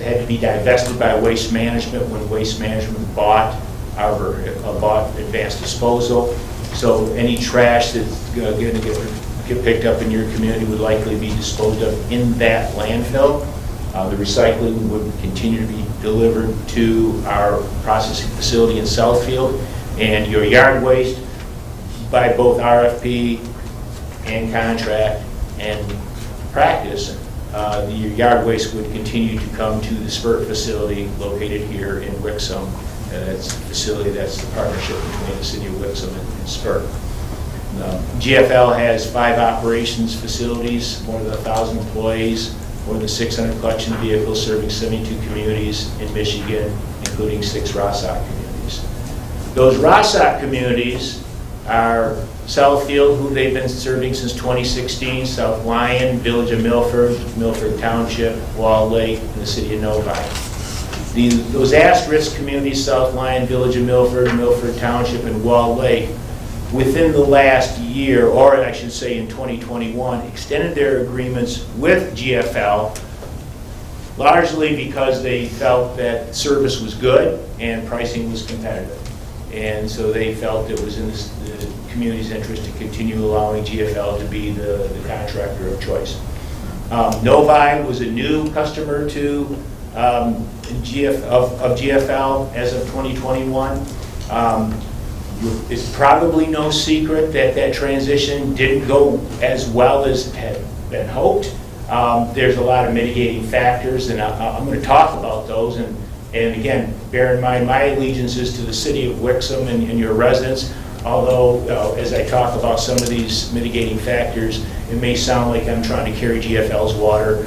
had to be divested by Waste Management when Waste Management bought advanced disposal. So any trash that's going to get picked up in your community would likely be disposed of in that landfill. The recycling would continue to be delivered to our processing facility in Southfield, and your yard waste, by both RFP and contract and practice, your yard waste would continue to come to the SPURT facility located here in Wixom. That's the facility, that's the partnership between the city of Wixom and SPURT. GFL has 5 operations facilities, more than 1,000 employees, more than 600 collection vehicles serving 72 communities in Michigan, including 6 ROSOC communities. Those ROSOC communities are Southfield, who they've been serving since 2016, South Lyon, Village of Milford, Milford Township, Wall Lake, and the city of Novi. Those asterisk communities, South Lyon, Village of Milford, Milford Township, and Wall Lake, within the last year, or I should say in 2021, extended their agreements with GFL, largely because they felt that service was good and pricing was competitive. And so they felt it was in the community's interest to continue allowing GFL to be the contractor of choice. Novi was a new customer to GFL as of 2021. It's probably no secret that transition didn't go as well as had been hoped. There's a lot of mitigating factors, and I'm going to talk about those. And again, bear in mind, my allegiance is to the city of Wixom and your residents. Although, as I talk about some of these mitigating factors, it may sound like I'm trying to carry GFL's water.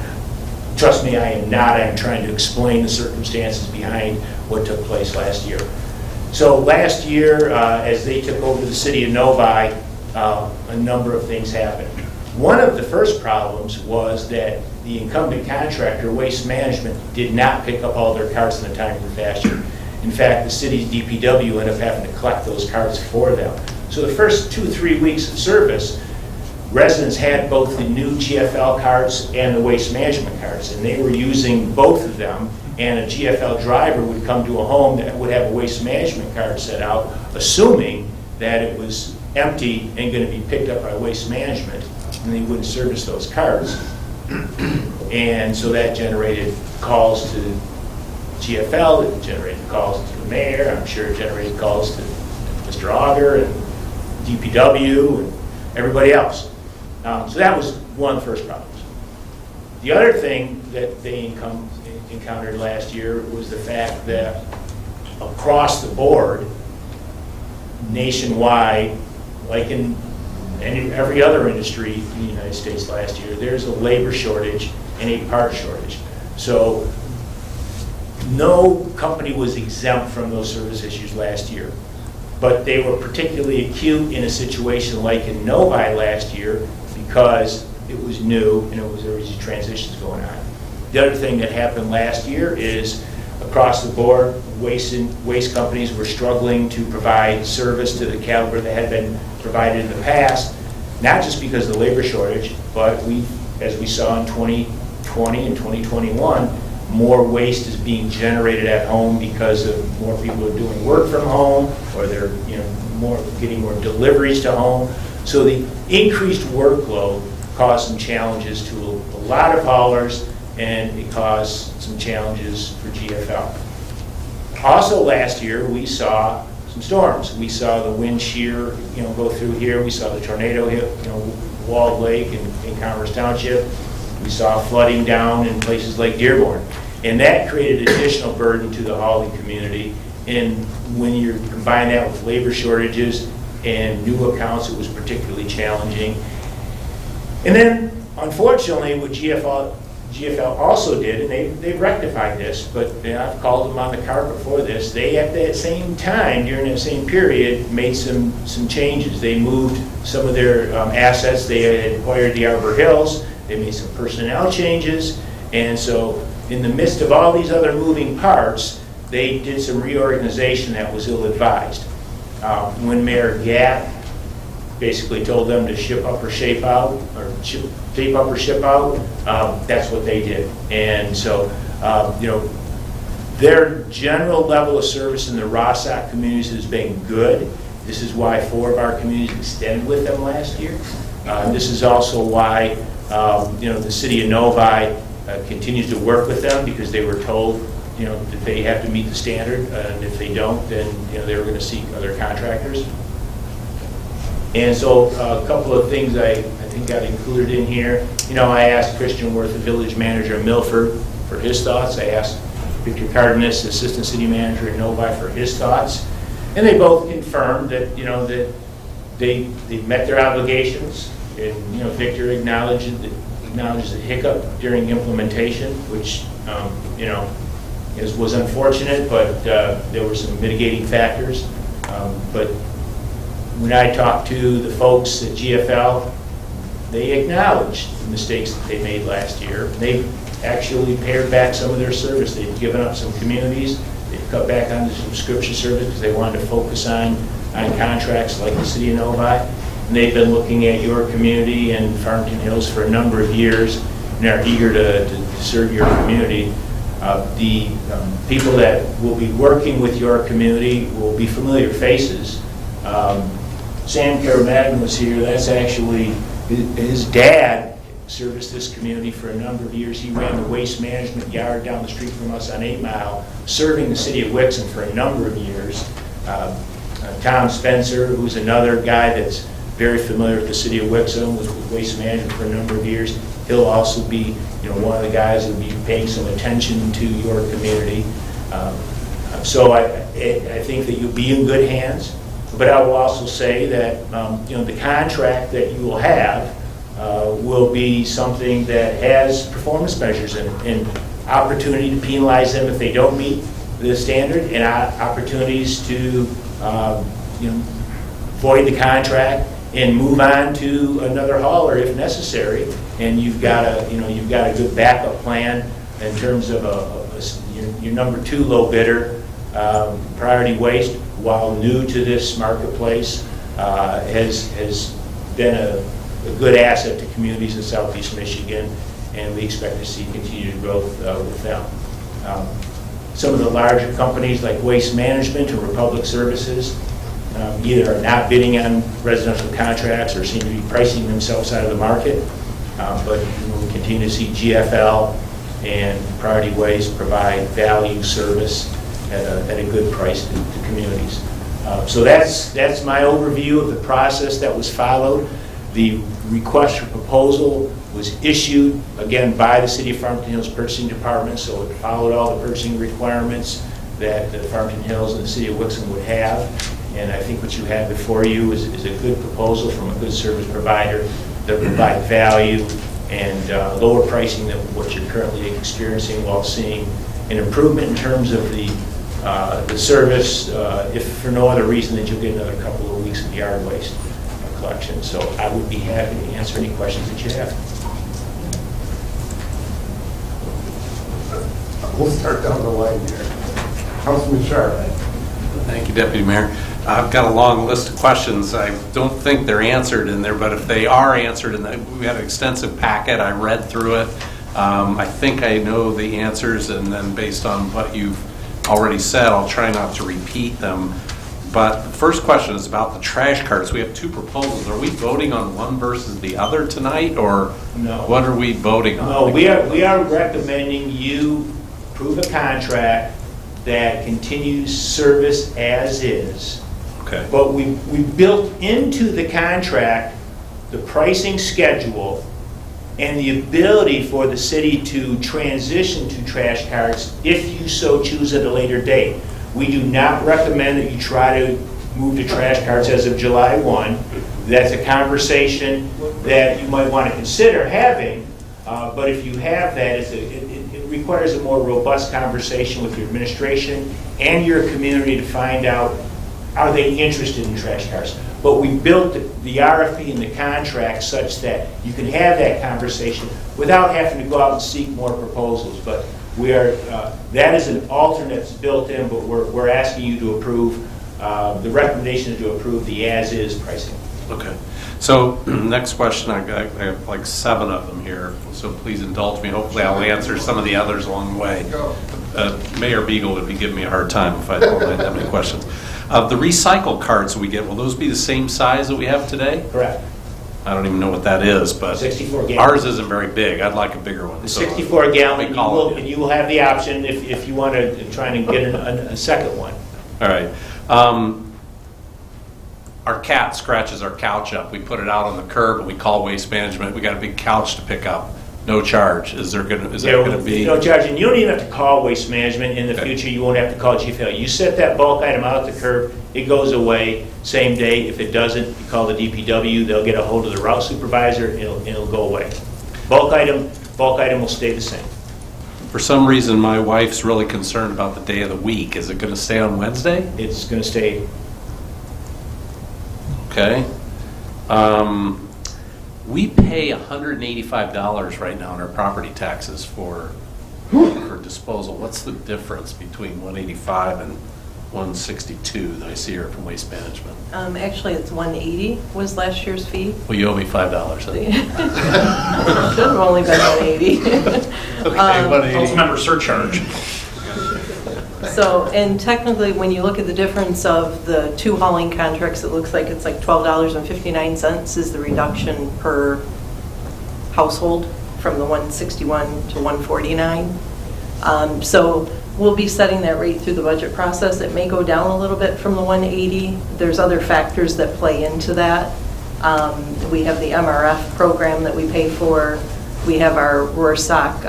Trust me, I am not. I'm trying to explain the circumstances behind what took place last year. So last year, as they took over the city of Novi, a number of things happened. One of the first problems was that the incumbent contractor, Waste Management, did not pick up all their carts in a timely fashion. In fact, the city's DPW ended up having to collect those cards for them. So the first 2 or 3 weeks of service, residents had both the new GFL cards and the waste management cards, and they were using both of them, and a GFL driver would come to a home that would have a waste management card set out, assuming that it was empty and going to be picked up by waste management, and they wouldn't service those cards. And so that generated calls to GFL, it generated calls to the mayor, I'm sure it generated calls to Mr. Auger and DPW and everybody else. So that was one of the first problems. The other thing that they encountered last year was the fact that across the board, nationwide, like in every other industry in the United States last year, there's a labor shortage and a part shortage. So no company was exempt from those service issues last year, but they were particularly acute in a situation like in Novi last year because it was new and there was these transitions going on. The other thing that happened last year is across the board, waste companies were struggling to provide service to the caliber that had been provided in the past, not just because of the labor shortage, but as we saw in 2020 and 2021, more waste is being generated at home because of more people are doing work from home, or they're getting more deliveries to home. So the increased workload caused some challenges to a lot of haulers, and it caused some challenges for GFL. Also last year, we saw some storms. We saw the wind shear, go through here. We saw the tornado hit, Walled Lake and Commerce Township. We saw flooding down in places like Dearborn. And that created additional burden to the hauling community. And when you combine that with labor shortages and new accounts, it was particularly challenging. And then, unfortunately, what GFL also did, and they rectified this, but I've called them on the carpet for this, they at that same time, during that same period, made some changes. They moved some of their assets. They had acquired the Arbor Hills. They made some personnel changes. And so in the midst of all these other moving parts, they did some reorganization that was ill-advised. When Mayor Gatt basically told them to ship up or shape out, or shape up or ship out, that's what they did. And so, their general level of service in the Rossack communities has been good. This is why 4 of our communities extended with them last year. This is also why, the city of Novi continues to work with them, because they were told, that they have to meet the standard, and if they don't, then, they were going to seek other contractors. And so a couple of things I think got included in here. I asked Christian Worth, the village manager of Milford, for his thoughts. I asked Victor Cardenas, assistant city manager at Novi, for his thoughts. And they both confirmed that, that they met their obligations. And, Victor acknowledged the hiccup during implementation, which, was unfortunate, but there were some mitigating factors. But when I talked to the folks at GFL, they acknowledged the mistakes that they made last year. They actually pared back some of their service. They've given up some communities. They've cut back on the subscription service because they wanted to focus on contracts like the city of Novi. And they've been looking at your community and Farmington Hills for a number of years and are eager to serve your community. The people that will be working with your community will be familiar faces. Sam Karamadin was here. That's actually his dad serviced this community for a number of years. He ran the waste management yard down the street from us on 8 Mile, serving the city of Wixom for a number of years. Tom Spencer, who's another guy that's very familiar with the city of Wixom, was with waste management for a number of years. He'll also be, one of the guys who'll be paying some attention to your community. So I think that you'll be in good hands. But I will also say that the contract that you will have will be something that has performance measures and opportunity to penalize them if they don't meet the standard, and opportunities to void the contract and move on to another hauler if necessary. And you've got a good backup plan in terms of your number 2 low bidder Priority Waste, while new to this marketplace, has been a good asset to communities in Southeast Michigan, and we expect to see continued growth with them. Some of the larger companies like Waste Management or Republic Services either are not bidding on residential contracts or seem to be pricing themselves out of the market, but we continue to see GFL and Priority Waste provide value service at a good price to communities. So that's my overview of the process that was followed. The request for proposal was issued, again, by the City of Farmington Hills Purchasing Department, so it followed all the purchasing requirements that the Farmington Hills and the City of Wixom would have. And I think what you have before you is a good proposal from a good service provider that provide value and lower pricing than what you're currently experiencing, while seeing an improvement in terms of the service, if for no other reason that you'll get another couple of weeks of yard waste collection. So I would be happy to answer any questions that you have. We'll start down the line here. Councilman Sharp. Thank you, Deputy Mayor. I've got a long list of questions. I don't think they're answered in there, but if they are answered, we had an extensive packet. I read through it. I think I know the answers, and then based on what you've already said, I'll try not to repeat them. But the first question is about the trash carts. We have two proposals. Are we voting on one versus the other tonight, or no? What are we voting on? No, we are recommending you approve a contract that continues service as is. Okay. But we built into the contract the pricing schedule and the ability for the city to transition to trash carts if you so choose at a later date. We do not recommend that you try to move to trash carts as of July 1. That's a conversation that you might want to consider having, but if you have that, it requires a more robust conversation with your administration and your community to find out, are they interested in trash carts? But we built the RFP and the contract such that you can have that conversation without having to go out and seek more proposals. But we are, that is an alternate that's built in, but we're asking you to approve, the recommendation is to approve the as-is pricing. Okay. So next question, I have like 7 of them here, so please indulge me. Hopefully I'll answer some of the others along the way. Mayor Beagle would be giving me a hard time if I don't have that many questions. The recycle carts we get, will those be the same size that we have today? Correct. I don't even know what that is, but 64 gallon. Ours isn't very big. I'd like a bigger one. The 64 gallon, and you will have the option if you want to try and get a second one. All right. Our cat scratches our couch up. We put it out on the curb and we call Waste Management. We got a big couch to pick up. No charge. Is that going to be? No charge, and you don't even have to call Waste Management. In the future, you won't have to call GFL. You set that bulk item out at the curb, it goes away same day. If it doesn't, you call the DPW. They'll get a hold of the route supervisor, and it'll go away. Bulk item will stay the same. For some reason, my wife's really concerned about the day of the week. Is it going to stay on Wednesday? It's going to stay. Okay. We pay $185 right now in our property taxes for disposal. What's the difference between 185 and 162 that I see here from Waste Management? Actually, it's 180 was last year's fee. Well, you owe me $5. Should have only been 180. It's member surcharge. So, and technically, when you look at the difference of the 2 hauling contracts, it looks like it's like $12.59 is the reduction per household from the 161 to 149. So we'll be setting that rate through the budget process. It may go down a little bit from the 180. There's other factors that play into that. We have the MRF program that we pay for. We have our Rorschach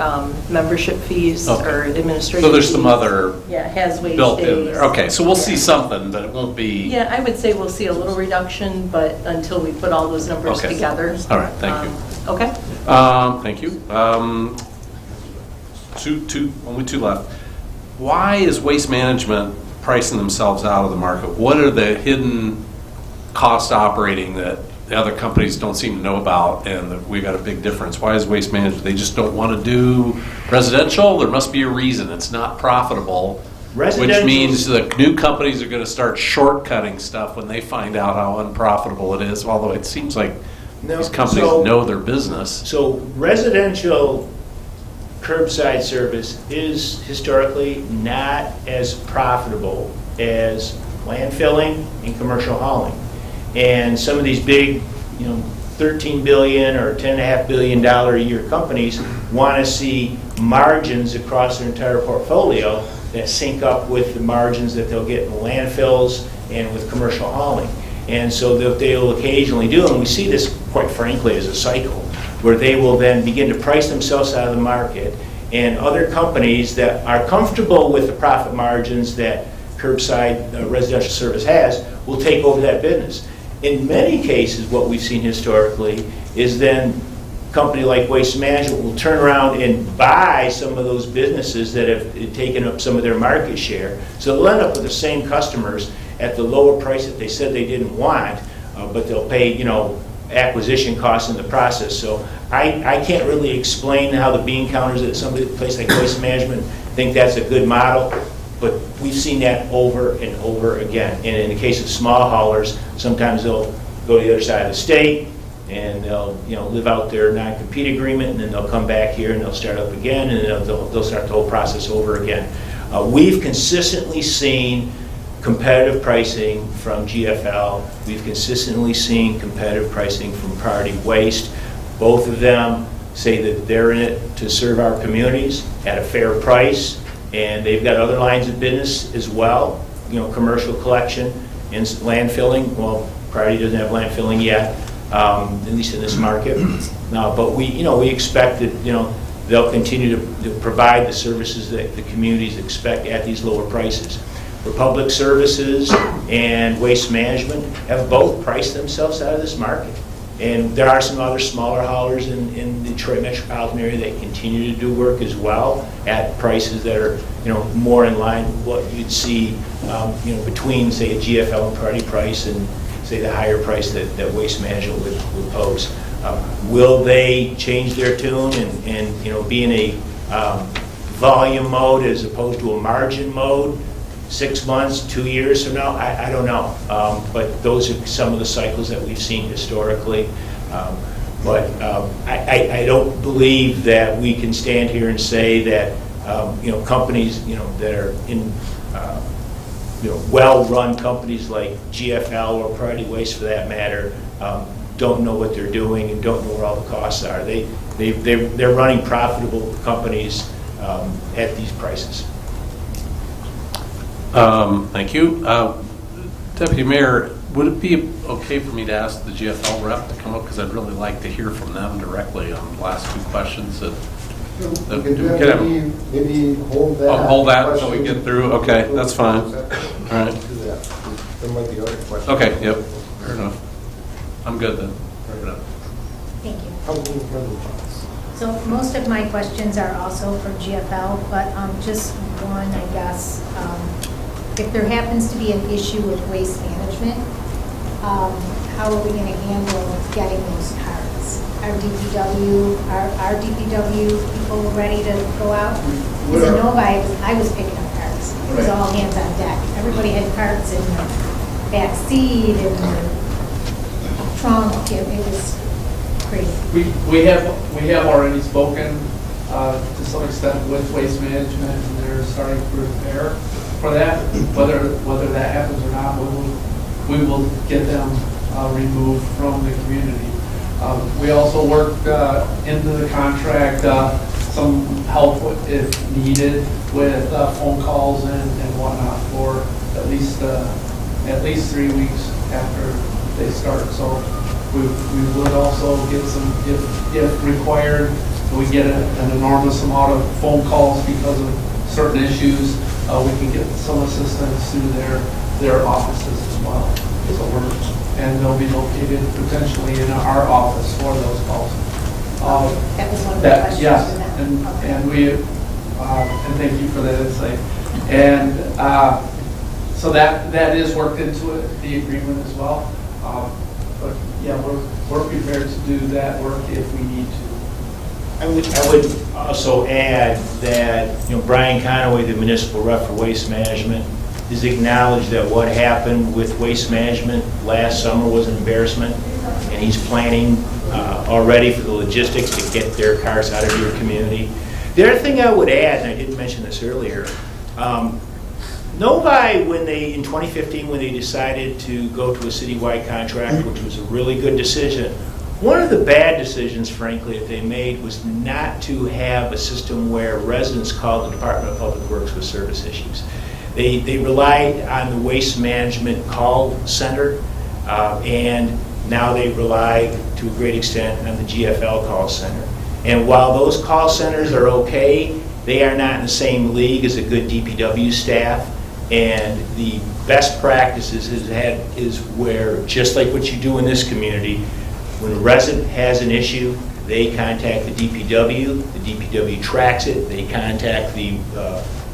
membership fees or administrative fees. So there's some other has wage built days. in there. Okay, so we'll see something, but it won't be... Yeah, I would say we'll see a little reduction, but until we put all those numbers together. All right, thank you. Okay. Thank you. Only 2 left. Why is Waste Management pricing themselves out of the market? What are the hidden cost operating that the other companies don't seem to know about, and that we've got a big difference? Why is Waste Management, they just don't want to do residential? There must be a reason. It's not profitable. Which means the new companies are going to start shortcutting stuff when they find out how unprofitable it is, although it seems like these companies know their business. So residential curbside service is historically not as profitable as landfilling and commercial hauling. And some of these big, $13 billion or $10.5 billion a year companies want to see margins across their entire portfolio that sync up with the margins that they'll get in landfills and with commercial hauling. And so they'll occasionally do, and we see this quite frankly as a cycle, where they will then begin to price themselves out of the market, and other companies that are comfortable with the profit margins that curbside residential service has will take over that business. In many cases, what we've seen historically is then a company like Waste Management will turn around and buy some of those businesses that have taken up some of their market share. So they'll end up with the same customers at the lower price that they said they didn't want, but they'll pay, acquisition costs in the process. So I can't really explain how the bean counters at some place like Waste Management think that's a good model, but we've seen that over and over again. And in the case of small haulers, sometimes they'll go to the other side of the state and they'll live out their non-compete agreement, and then they'll come back here and they'll start up again, and they'll start the whole process over again. We've consistently seen competitive pricing from GFL. We've consistently seen competitive pricing from Priority Waste. Both of them say that they're in it to serve our communities at a fair price, and they've got other lines of business as well, commercial collection and landfilling. Well, Priority doesn't have landfilling yet, at least in this market. But we expect that they'll continue to provide the services that the communities expect at these lower prices. Republic Services and Waste Management have both priced themselves out of this market. And there are some other smaller haulers in the Detroit metropolitan area that continue to do work as well at prices that are more in line with what you'd see between, say, a GFL and Priority price and, say, the higher price that Waste Management would pose. Will they change their tune and be in a volume mode as opposed to a margin mode 6 months, 2 years from now? I don't know. But those are some of the cycles that we've seen historically. But I don't believe that we can stand here and say that companies that are in well-run companies like GFL or Priority Waste, for that matter, don't know what they're doing and don't know where all the costs are. They're running profitable companies at these prices. Thank you. Deputy Mayor, would it be okay for me to ask the GFL rep to come up, because I'd really like to hear from them directly on the last two questions that maybe hold that. I'll hold that until we get through. Okay, that's fine. All right. There might be other questions. Okay, yep, fair enough. I'm good then. Thank you. So most of my questions are also for GFL, but just one, I guess. If there happens to be an issue with waste management, how are we going to handle getting those cards? Are DPW people ready to go out? Because I know I was picking up cards. It was all hands on deck. Everybody had cards in the back seat and the trunk. It was crazy. We have already spoken to some extent with Waste Management, and they're starting to prepare for that. Whether that happens or not, we will get them removed from the community. We also worked into the contract some help if needed with phone calls and whatnot for at least 3 weeks after they start. So we would also get some, if required, we get an enormous amount of phone calls because of certain issues. We can get some assistance through their offices as well. And they'll be located potentially in our office for those calls. That was one of the questions. Yes, for them. And thank you for that insight. And so that is worked into it, the agreement as well. But yeah, we're prepared to do that work if we need to. I would also add that, Brian Conaway, the municipal rep for Waste Management, has acknowledged that what happened with Waste Management last summer was an embarrassment, and he's planning already for the logistics to get their cars out of your community. The other thing I would add, and I didn't mention this earlier, Novi, in 2015, when they decided to go to a citywide contract, which was a really good decision, one of the bad decisions, frankly, that they made was not to have a system where residents called the Department of Public Works with service issues. They relied on the Waste Management call center, and now they rely to a great extent on the GFL call center. And while those call centers are okay, they are not in the same league as a good DPW staff. And the best practices is where, just like what you do in this community, when a resident has an issue, they contact the DPW tracks it, they contact the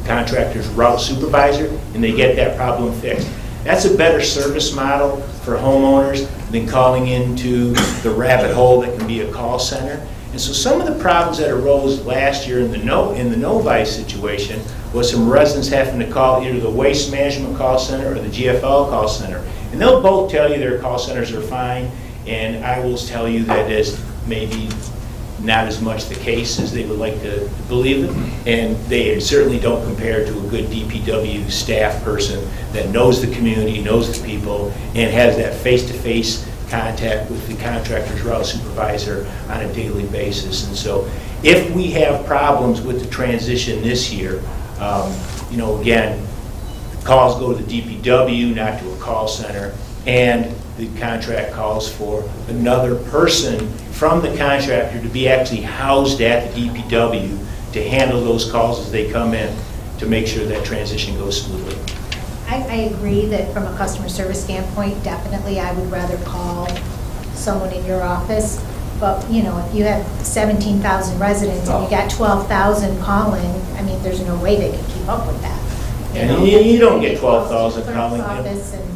contractor's route supervisor, and they get that problem fixed. That's a better service model for homeowners than calling into the rabbit hole that can be a call center. And so some of the problems that arose last year in the Novi situation was some residents having to call either the Waste Management call center or the GFL call center. And they'll both tell you their call centers are fine, and I will tell you that is maybe not as much the case as they would like to believe it, and they certainly don't compare to a good DPW staff person that knows the community, knows the people, and has that face-to-face contact with the contractor's route supervisor on a daily basis. And so if we have problems with the transition this year, again, the calls go to the DPW, not to a call center, and the contract calls for another person from the contractor to be actually housed at the DPW to handle those calls as they come in to make sure that transition goes smoothly. I agree that from a customer service standpoint, definitely I would rather call someone in your office. But, if you have 17,000 residents and you got 12,000 calling, there's no way they can keep up with that. And you don't get 12,000 calling. And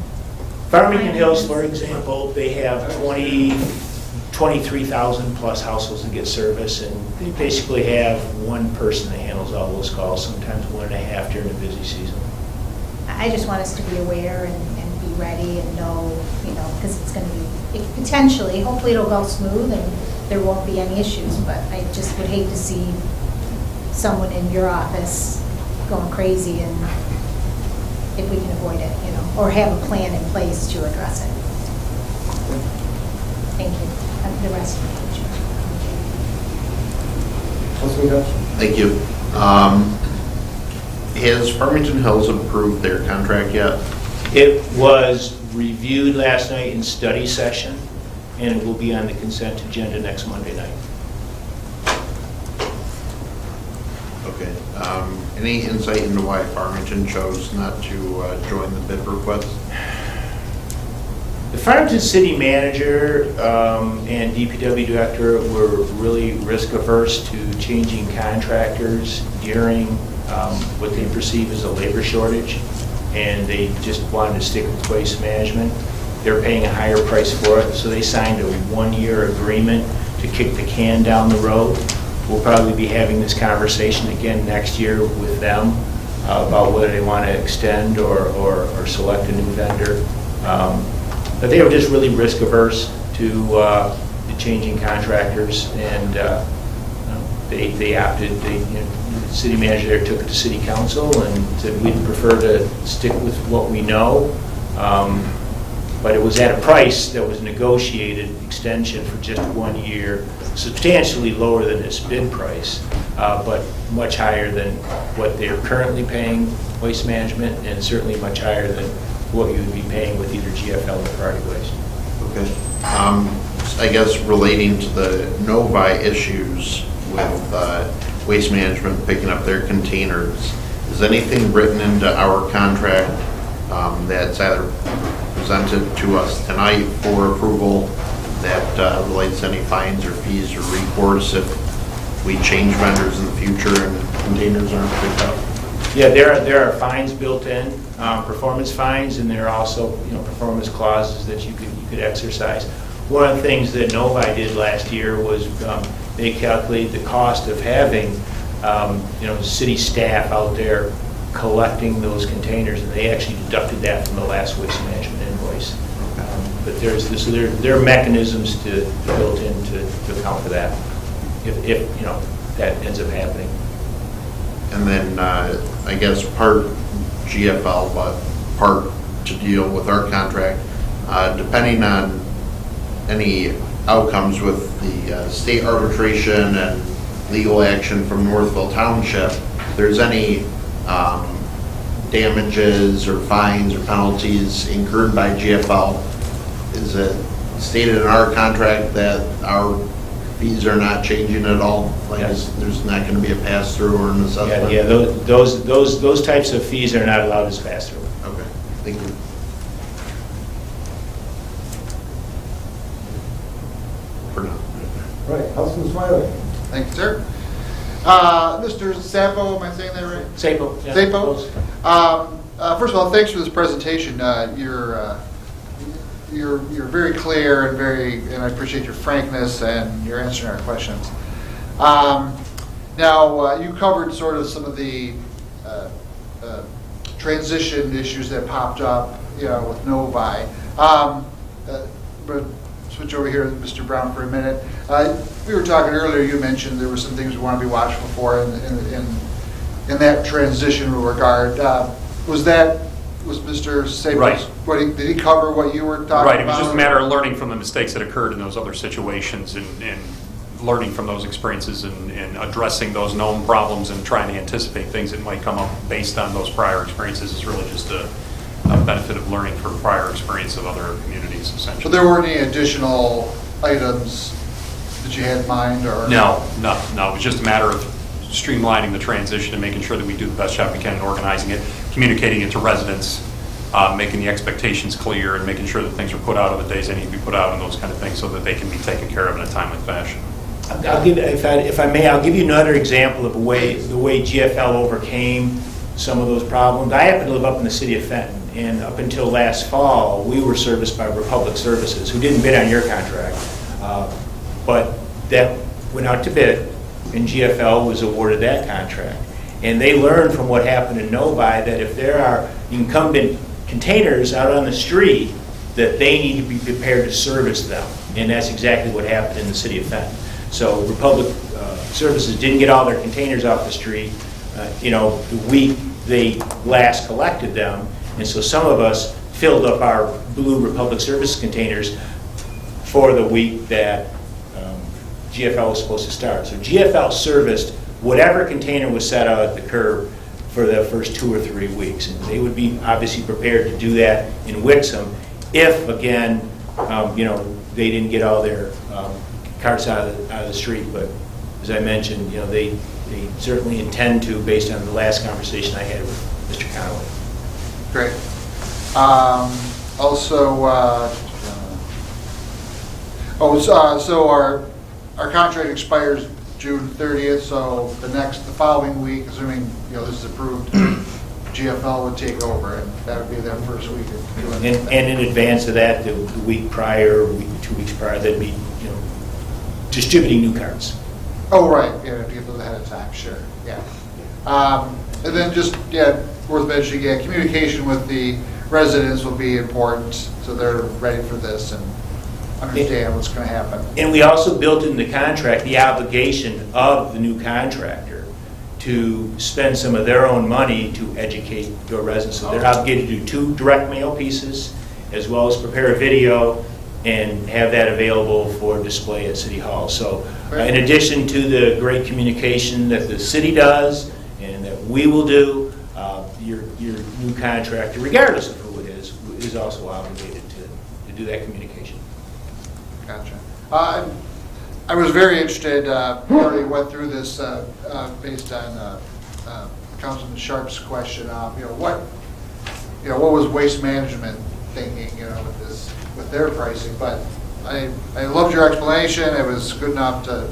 Farmington Hills, for example, they have 23,000 plus households that get service, and they basically have one person that handles all those calls, sometimes 1.5 during the busy season. I just want us to be aware and be ready and know, because it's going to be, potentially, hopefully it'll go smooth and there won't be any issues, but I just would hate to see someone in your office going crazy, and if we can avoid it, or have a plan in place to address it. Thank you. And the rest of the Thank you. Has Farmington Hills approved their contract yet? It was reviewed last night in study session, and it will be on the consent agenda next Monday night. Okay. Any insight into why Farmington chose not to join the bid request? The Farmington city manager and DPW director were really risk averse to changing contractors during what they perceive as a labor shortage, and they just wanted to stick with Waste Management. They're paying a higher price for it, so they signed a 1-year agreement to kick the can down the road. We'll probably be having this conversation again next year with them about whether they want to extend or select a new vendor. But they were just really risk averse to the changing contractors, and they opted. The city manager there took it to city council and said we'd prefer to stick with what we know. But it was at a price that was negotiated, extension for just 1 year, substantially lower than this bid price, but much higher than what they're currently paying Waste Management, and certainly much higher than what you would be paying with either GFL or Priority Waste. Okay. I guess relating to the Novi issues with Waste Management picking up their containers, is anything written into our contract that's either presented to us tonight for approval that relates to any fines or fees or recourse if we change vendors in the future and containers aren't picked up? Yeah, there are fines built in, performance fines, and there are also performance clauses that you could exercise. One of the things that Novi did last year was they calculated the cost of having, city staff out there collecting those containers, and they actually deducted that from the last waste management invoice. But there are mechanisms built in to account for that, if that ends up happening. And then, I guess, part GFL, but part to deal with our contract, depending on any outcomes with the state arbitration and legal action from Northville Township, if there's any damages or fines or penalties incurred by GFL, is it stated in our contract that our fees are not changing at all? Like, Yes. there's not going to be a pass-through or an assessment? Yeah, those types of fees are not allowed as pass-through. Okay, thank you. For now. Right, Councilman Smiley. Thank you, sir. Mr. Sapo, am I saying that right? Sapo. Yeah, Sapo. close. First of all, thanks for this presentation. You're very clear and I appreciate your frankness and your answering our questions. Now, you covered sort of some of the transition issues that popped up, with Novi. But switch over here to Mr. Brown for a minute. We were talking earlier, you mentioned there were some things we want to be watchful for in that transition regard. Was Mr. Sabos, Right. Did he cover what you were talking about? Right, it was just a matter of learning from the mistakes that occurred in those other situations and learning from those experiences and addressing those known problems and trying to anticipate things that might come up based on those prior experiences is really just a benefit of learning from prior experience of other communities, essentially. So there weren't any additional items that you had in mind? Or No. It was just a matter of streamlining the transition and making sure that we do the best job we can in organizing it, communicating it to residents, making the expectations clear, and making sure that things are put out on the days they need to be put out and those kind of things so that they can be taken care of in a timely fashion. If I may, I'll give you another example of the way GFL overcame some of those problems. I happen to live up in the city of Fenton, and up until last fall, we were serviced by Republic Services, who didn't bid on your contract, but that went out to bid, and GFL was awarded that contract. And they learned from what happened in Novi that if there are incumbent containers out on the street, that they need to be prepared to service them. And that's exactly what happened in the city of Fenton. So Republic Services didn't get all their containers off the street, the week they last collected them. And so some of us filled up our blue Republic Services containers for the week that GFL was supposed to start. So GFL serviced whatever container was set out at the curb for the first 2 or 3 weeks. And they would be obviously prepared to do that in Wixom if, again, they didn't get all their carts out of the street. But as I mentioned, they certainly intend to, based on the last conversation I had with Mr. Conway. Great. So our contract expires June 30th, so the following week, assuming this is approved, GFL would take over, and that would be their first week of doing it. And in advance of that, the week prior, 2 weeks prior, they'd be distributing new cards. Oh, right, to get those ahead of time, sure, yeah. And then just, worth mentioning, communication with the residents will be important, so they're ready for this and understand what's going to happen. And we also built in the contract the obligation of the new contractor to spend some of their own money to educate your residents. So they're obligated to do 2 direct mail pieces, as well as prepare a video and have that available for display at City Hall. So in addition to the great communication that the city does and that we will do, your new contractor, regardless of who it is also obligated to do that communication. Gotcha. I was very interested, we already went through this based on Councilman Sharp's question, what was Waste Management thinking, with their pricing, but I loved your explanation. It was good enough to,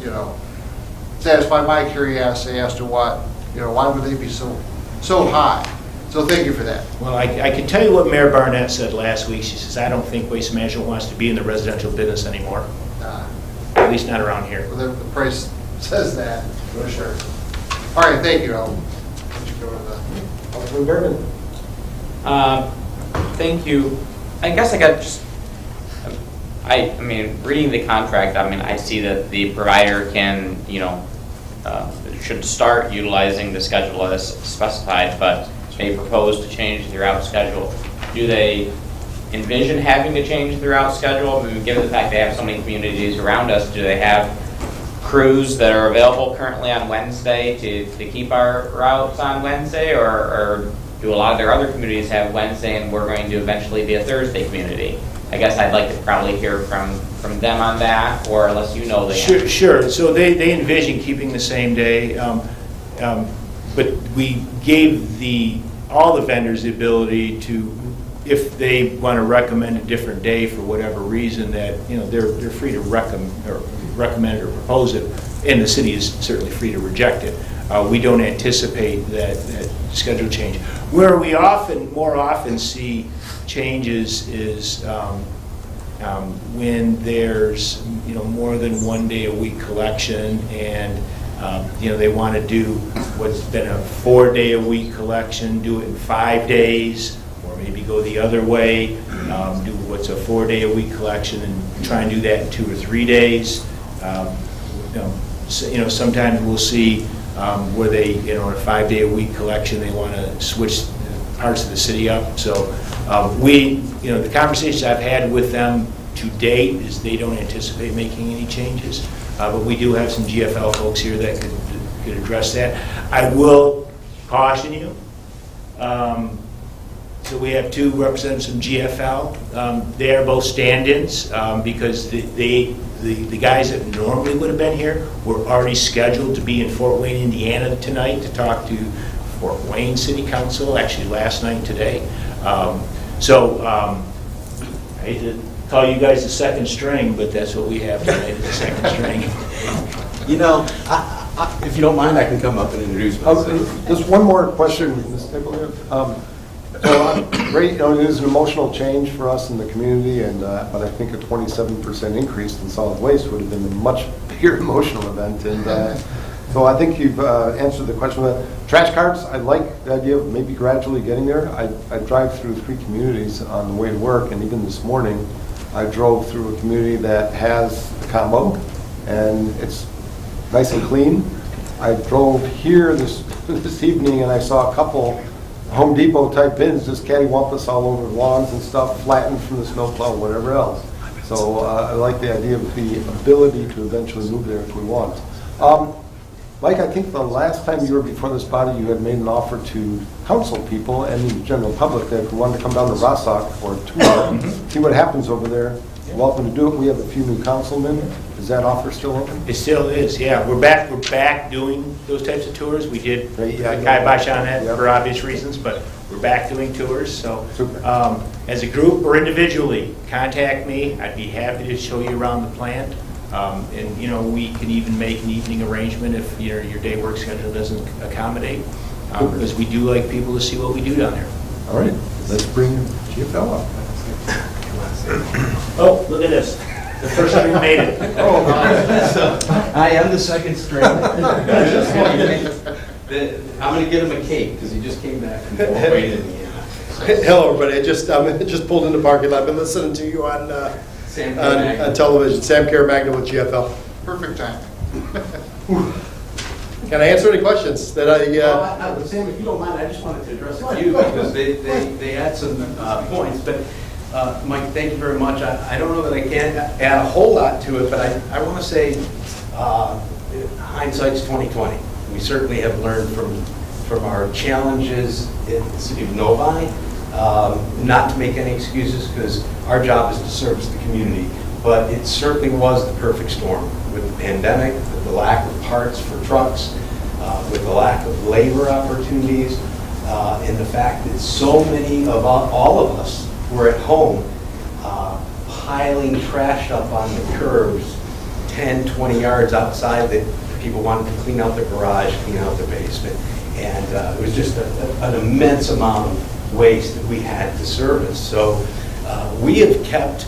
satisfy my curiosity as to why would they be so high? So thank you for that. Well, I can tell you what Mayor Barnett said last week. She says, I don't think Waste Management wants to be in the residential business anymore. At least not around here. The price says that, for sure. All right, thank you. I'll let you go to the... Alderman Berman. Thank you. I guess I got just, I mean, reading the contract, I mean, I see that the provider can, should start utilizing the schedule as specified, but they propose to change the route schedule. Do they envision having to change the route schedule? I mean, given the fact they have so many communities around us, do they have crews that are available currently on Wednesday to keep our routes on Wednesday, or do a lot of their other communities have Wednesday and we're going to eventually be a Thursday community? I guess I'd like to probably hear from them on that, or unless you know the answer. Sure. So they envision keeping the same day, but we gave all the vendors the ability to, if they want to recommend a different day for whatever reason, that they're free to recommend or propose it, and the city is certainly free to reject it. We don't anticipate that schedule change. Where we more often see changes is when there's more than 1 day a week collection, and they want to do what's been a 4 day a week collection, do it in 5 days, or maybe go the other way, do what's a 4 day a week collection and try and do that in 2 or 3 days. Sometimes we'll see where they, in a 5 day a week collection, they want to switch parts of the city up. So the conversations I've had with them to date is they don't anticipate making any changes. But we do have some GFL folks here that could address that. I will caution you. So we have 2 representatives from GFL. They are both stand-ins because the guys that normally would have been here were already scheduled to be in Fort Wayne, Indiana tonight to talk to Fort Wayne City Council, actually last night and today. I hate to call you guys the second string, but that's what we have tonight, is the second string. If you don't mind, I can come up and introduce myself. Just one more question, Ms. Tabor. Great, it is an emotional change for us in the community, but I think a 27% increase in solid waste would have been a much bigger emotional event. And so I think you've answered the question. Trash carts, I like the idea of maybe gradually getting there. I drive through 3 communities on the way to work, and even this morning, I drove through a community that has a combo, and it's nice and clean. I drove here this evening, and I saw a couple Home Depot type bins just cattywampus all over lawns and stuff, flattened from the snowplow, whatever else. So I like the idea of the ability to eventually move there if we want. Mike, I think the last time you were before this body, you had made an offer to council people and the general public that if we wanted to come down to Rossock for a tour, see what happens over there. You're welcome to do it. We have a few new councilmen. Is that offer still open? It still is, yeah. We're back doing those types of tours. We did kibosh on that for obvious reasons, but we're back doing tours. So as a group or individually, contact me. I'd be happy to show you around the plant. And we can even make an evening arrangement if your day work schedule doesn't accommodate, because we do like people to see what we do down there. All right, let's bring GFL up. Oh, look at this. The first time we made it. I am the second string. I'm going to get him a cake because he just came back from Fort Wayne, Indiana. Hello, everybody. I just pulled in the parking lot. I've been listening to you on television. Sam Carabagna with GFL. Perfect time. Can I answer any questions that Sam, if you don't mind, I just wanted to address a few because they had some points. But Mike, thank you very much. I don't know that I can add a whole lot to it, but I want to say hindsight's 20/20. We certainly have learned from our challenges in the city of Novi. Not to make any excuses, because our job is to service the community, but it certainly was the perfect storm with the pandemic, with the lack of parts for trucks, with the lack of labor opportunities, and the fact that so many of all of us were at home piling trash up on the curbs 10, 20 yards outside that people wanted to clean out their garage, clean out their basement, and it was just an immense amount of waste that we had to service. So we have kept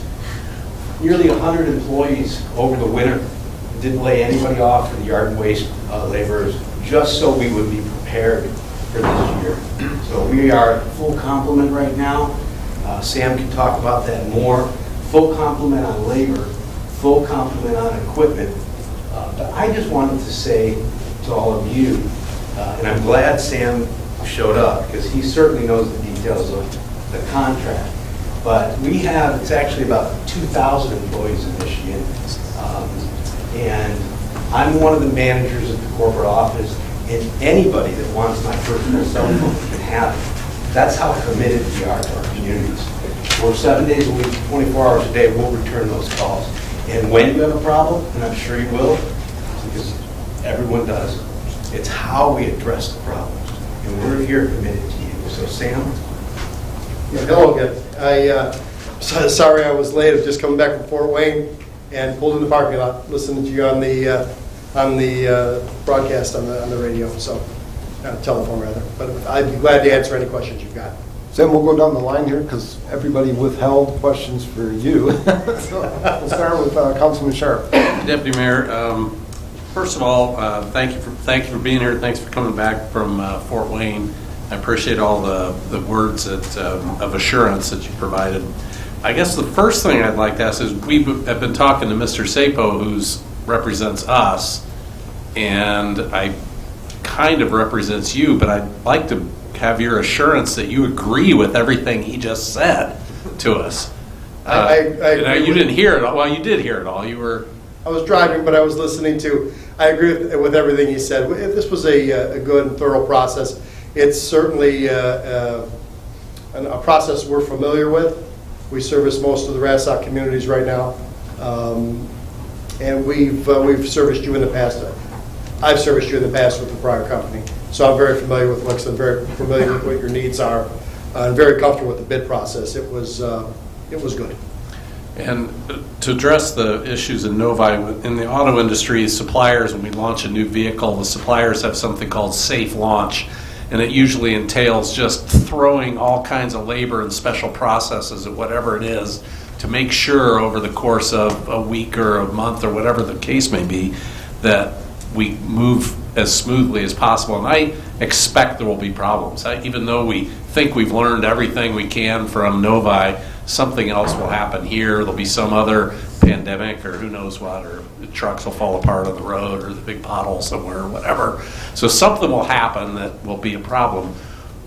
nearly 100 employees over the winter didn't lay anybody off for the yard and waste laborers, just so we would be prepared for this year. So we are at full complement right now. Sam can talk about that more. Full complement on labor, full complement on equipment. But I just wanted to say to all of you, and I'm glad Sam showed up because he certainly knows the details of the contract. But we have, it's actually about 2,000 employees in Michigan. And I'm one of the managers at the corporate office, and anybody that wants my personal cell phone can have it. That's how committed we are to our communities. We're 7 days a week, 24 hours a day, we'll return those calls. And when you have a problem, and I'm sure you will, because everyone does, it's how we address the problems. And we're here committed to you. So Sam? Yeah, hello again. Sorry I was late. I was just coming back from Fort Wayne and pulled in the parking lot, listening to you on the broadcast on the radio, so telephone rather. But I'd be glad to answer any questions you've got. Sam, we'll go down the line here because everybody withheld questions for you. So we'll start with Councilman Sharp. Deputy Mayor, first of all, thank you for being here. Thanks for coming back from Fort Wayne. I appreciate all the words of assurance that you provided. I guess the first thing I'd like to ask is we have been talking to Mr. Sapo, who represents us, and I kind of represents you, but I'd like to have your assurance that you agree with everything he just said to us. You didn't hear it all. Well, you did hear it all. I was driving, but I was listening to. I agree with everything he said. This was a good and thorough process. It's certainly a process we're familiar with. We service most of the Rassock communities right now, and we've serviced you in the past. I've serviced you in the past with the prior company, so I'm very familiar with Wixom, very familiar with what your needs are, and very comfortable with the bid process. It was good. And to address the issues in Novi, in the auto industry, suppliers, when we launch a new vehicle, the suppliers have something called safe launch. And it usually entails just throwing all kinds of labor and special processes at whatever it is to make sure over the course of a week or a month or whatever the case may be that we move as smoothly as possible. And I expect there will be problems. Even though we think we've learned everything we can from Novi, something else will happen here. There'll be some other pandemic or who knows what, or the trucks will fall apart on the road or the big pothole somewhere or whatever. So something will happen that will be a problem.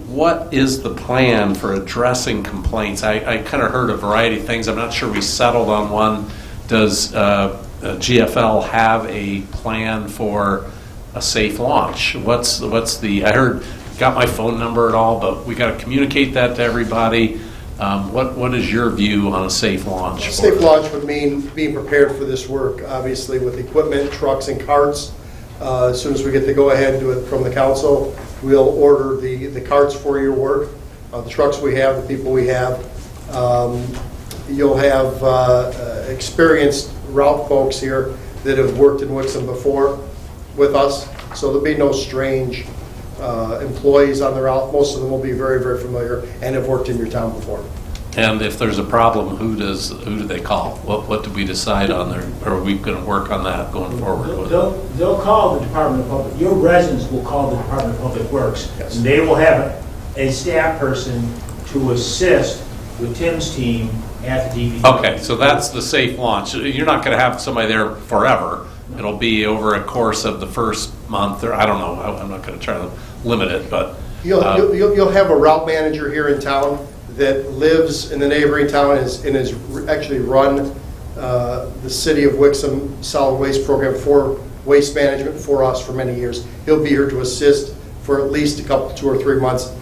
What is the plan for addressing complaints? I kind of heard a variety of things. I'm not sure we settled on one. Does GFL have a plan for a safe launch? What's the, I heard, got my phone number and all, but we got to communicate that to everybody. What is your view on a safe launch? A safe launch would mean being prepared for this work, obviously with equipment, trucks, and carts. As soon as we get the go-ahead to it from the council, we'll order the carts for your work, the trucks we have, the people we have. You'll have experienced route folks here that have worked in Wixom before with us, so there'll be no strange employees on the route. Most of them will be very, very familiar and have worked in your town before. And if there's a problem, who do they call? What do we decide on there? Or are we going to work on that going forward? They'll call the Department of Public. Your residents will call the Department of Public Works. Yes. And they will have a staff person to assist with Tim's team at the DPW. Okay, so that's the safe launch. You're not going to have somebody there forever. It'll be over a course of the first month, or I don't know. I'm not going to try to limit it, but you'll have a route manager here in town that lives in the neighboring town and has actually run the city of Wixom solid waste program for waste management for us for many years. He'll be here to assist for at least a couple, 2 or 3 months.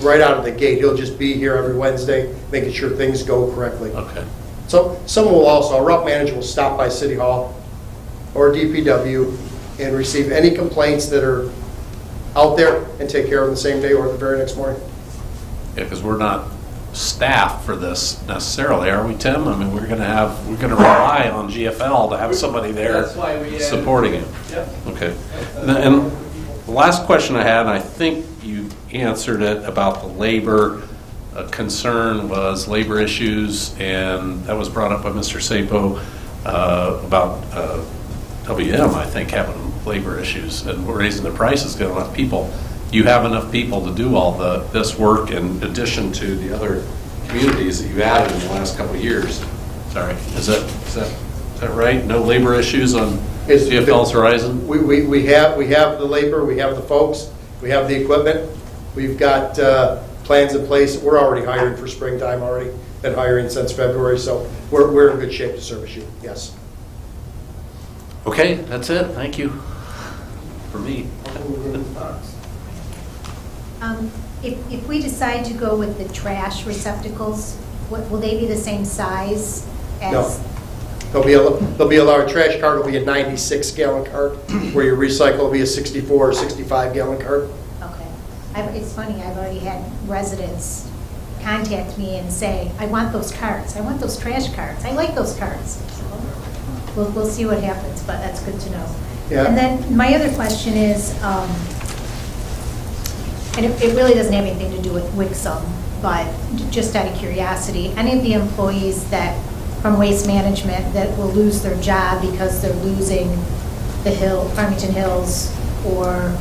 Right out of the gate, he'll just be here every Wednesday, making sure things go correctly. Okay. So someone will also, a route manager will stop by City Hall or DPW and receive any complaints that are out there and take care of them the same day or the very next morning. Yeah, because we're not staffed for this necessarily, are we, Tim? I mean, we're going to rely on GFL to have somebody there supporting it. Yep. Okay. And the last question I had, and I think you answered it about the labor concern, was labor issues, and that was brought up by Mr. Sapo about WM, I think, having labor issues and raising the prices, got enough people. You have enough people to do all this work in addition to the other communities that you've added in the last couple of years. Sorry, is that right? No labor issues on GFL's horizon? We have the labor, we have the folks, we have the equipment. We've got plans in place. We're already hiring for springtime already. Been hiring since February, so we're in good shape to service you, yes. Okay, that's it. Thank you. For me. If we decide to go with the trash receptacles, will they be the same size as? No. There'll be a large trash cart. Will be a 96-gallon cart, where your recycle will be a 64 or 65-gallon cart. Okay. It's funny, I've already had residents contact me and say, I want those carts. I want those trash carts. I like those carts. We'll see what happens, but that's good to know. Yeah. And then my other question is, and it really doesn't have anything to do with Wixom, but just out of curiosity, any of the employees from Waste Management that will lose their job because they're losing the Farmington Hills or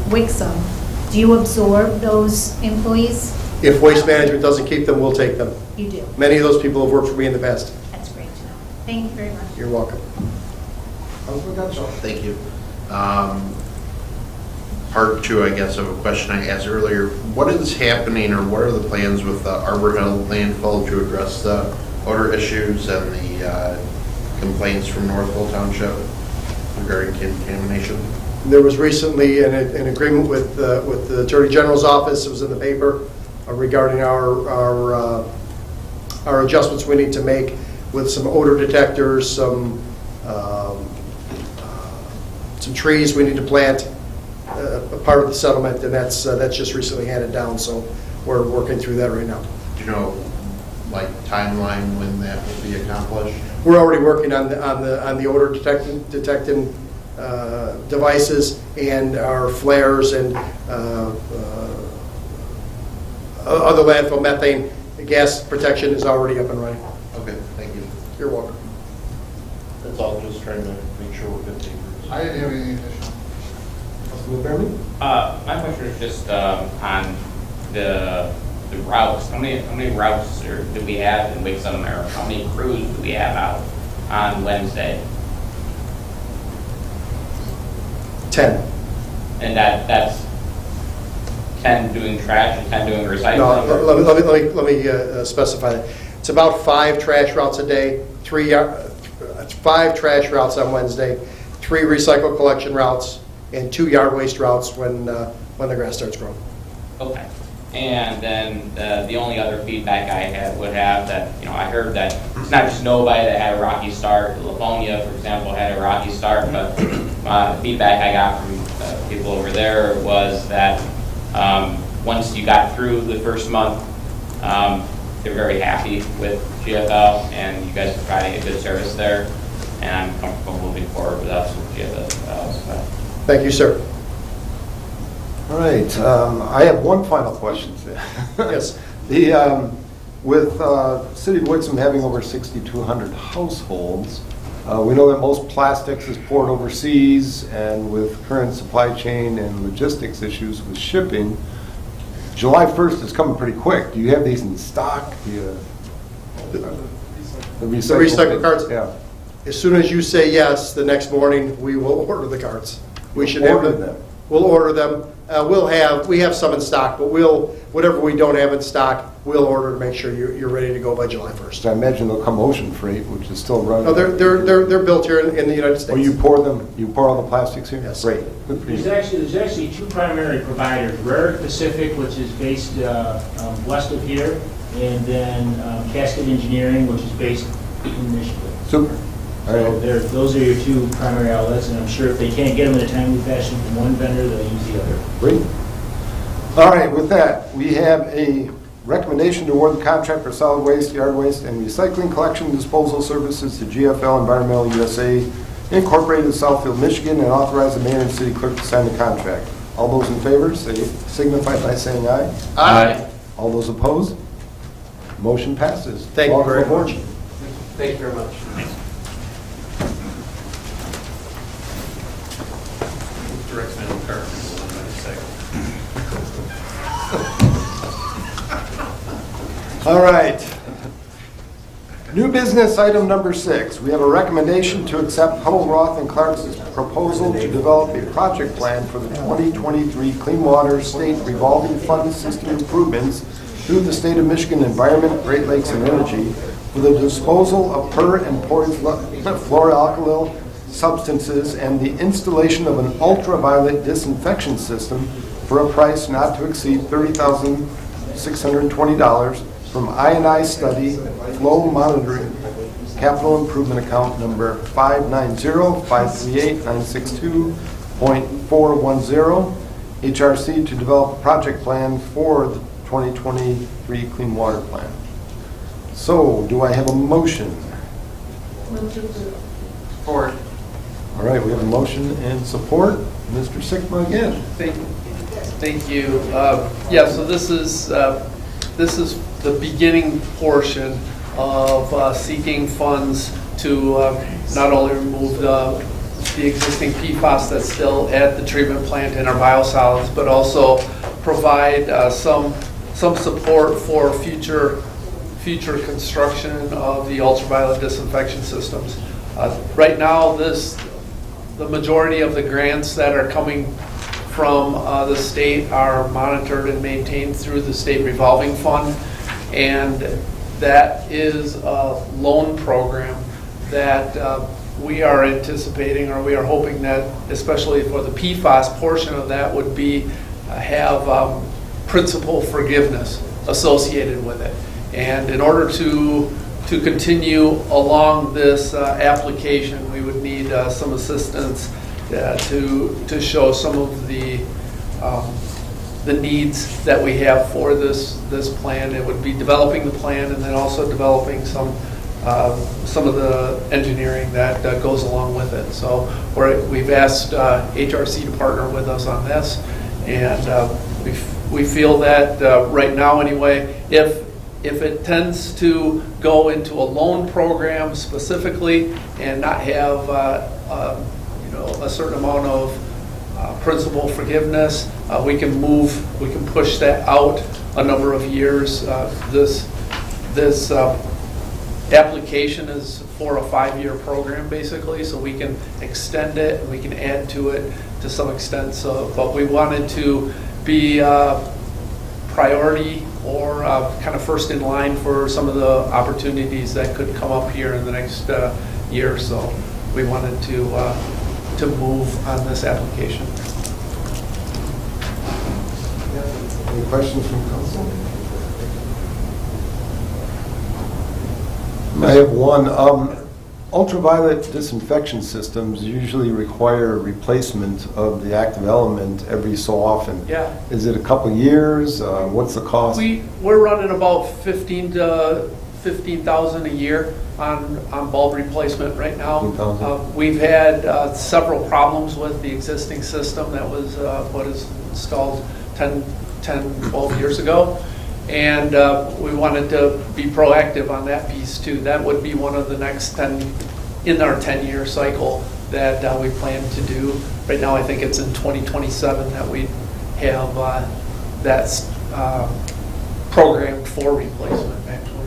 Wixom, do you absorb those employees? If Waste Management doesn't keep them, we'll take them. You do? Many of those people have worked for me in the past. That's great to know. Thank you very much. You're welcome. Thank you. Part two, I guess, of a question I asked earlier. What is happening, or what are the plans with the Arbor Hill landfill to address the odor issues and the complaints from Northville Township regarding contamination? There was recently an agreement with the Attorney General's office. It was in the paper regarding our adjustments we need to make with some odor detectors, some trees we need to plant. A part of the settlement, and that's just recently handed down. So we're working through that right now. Do you know, like, timeline when that will be accomplished? We're already working on the odor detecting devices and our flares and other landfill methane gas protection is already up and running. Okay, thank you. You're welcome. That's all. Just trying to make sure we're good. I didn't have anything additional. My question is just on the routes. How many routes do we have in Wixom, or how many crews do we have out on Wednesday? 10. And that's 10 doing trash and 10 doing recycling? No, let me specify that. It's about 5 trash routes a day, 5 trash routes on Wednesday, 3 recycle collection routes, and 2 yard waste routes when the grass starts growing. Okay. And then the only other feedback I would have that, I heard that it's not just nobody that had a rocky start. Livonia, for example, had a rocky start, but the feedback I got from people over there was that once you got through the first month, they're very happy with GFL, and you guys are providing a good service there, and I'm comfortable moving forward with us with GFL. So. Thank you, sir. All right, I have one final question. Yes. With City of Wixom having over 6,200 households, we know that most plastics is poured overseas, and with current supply chain and logistics issues with shipping, July 1st is coming pretty quick. Do you have these in stock? The recycle carts? Yeah. As soon as you say yes, the next morning, we will order the carts. We should order them. We'll order them. We have some in stock, but whatever we don't have in stock, we'll order to make sure you're ready to go by July 1st. I imagine they'll come ocean freight, which is still running. No, they're built here in the United States. Oh, you pour them? You pour all the plastics here? Yes. Great. Good for you. There's actually 2 primary providers: Rarick Pacific, which is based west of here, and then Cascade Engineering, which is based in Michigan. Super. All right. So those are your 2 primary outlets, and I'm sure if they can't get them in a timely fashion from one vendor, they'll use the other. Great. All right, with that, we have a recommendation to award the contract for solid waste, yard waste, and recycling collection and disposal services to GFL Environmental USA, Incorporated of Southfield, Michigan, and authorize the mayor and city clerk to sign the contract. All those in favor, signify by saying aye. Aye. All those opposed? Motion passes. Thank you very much. Thank you very much. directional curve. All right. New business item number 6. We have a recommendation to accept Huddle Roth and Clark's proposal to develop a project plan for the 2023 Clean Water State Revolving Fund System improvements through the State of Michigan Environment, Great Lakes, and Energy for the disposal of per- and fluoroalkyl substances and the installation of an ultraviolet disinfection system for a price not to exceed $30,620 from I&I Study Flow Monitoring Capital Improvement Account number 590-538-962.410 HRC to develop a project plan for the 2023 Clean Water Plan. So, do I have a motion? Support. All right, we have a motion and support. Mr. Sikma again. Thank you. Yeah, so this is the beginning portion of seeking funds to not only remove the existing PFAS that's still at the treatment plant in our biosolids, but also provide some support for future construction of the ultraviolet disinfection systems. Right now, the majority of the grants that are coming from the state are monitored and maintained through the state revolving fund, and that is a loan program that we are anticipating, or we are hoping that, especially for the PFAS portion of that, would be have principal forgiveness associated with it. And in order to continue along this application, we would need some assistance to show some of the needs that we have for this plan. It would be developing the plan and then also developing some of the engineering that goes along with it. So we've asked HRC to partner with us on this, and we feel that right now anyway, if it tends to go into a loan program specifically and not have a certain amount of principal forgiveness, we can push that out a number of years. This application is for a 5-year program basically, so we can extend it and we can add to it to some extent. So, but we wanted to be priority or kind of first in line for some of the opportunities that could come up here in the next year or so. We wanted to move on this application. Any questions from council? I have one. Ultraviolet disinfection systems usually require replacement of the active element every so often. Yeah. Is it a couple years? What's the cost? We're running about $15,000 a year on bulb replacement right now. We've had several problems with the existing system that was installed 10, 12 years ago. And we wanted to be proactive on that piece too. That would be one of the next 10 in our 10-year cycle that we plan to do. Right now, I think it's in 2027 that we have that's programmed for replacement, actually.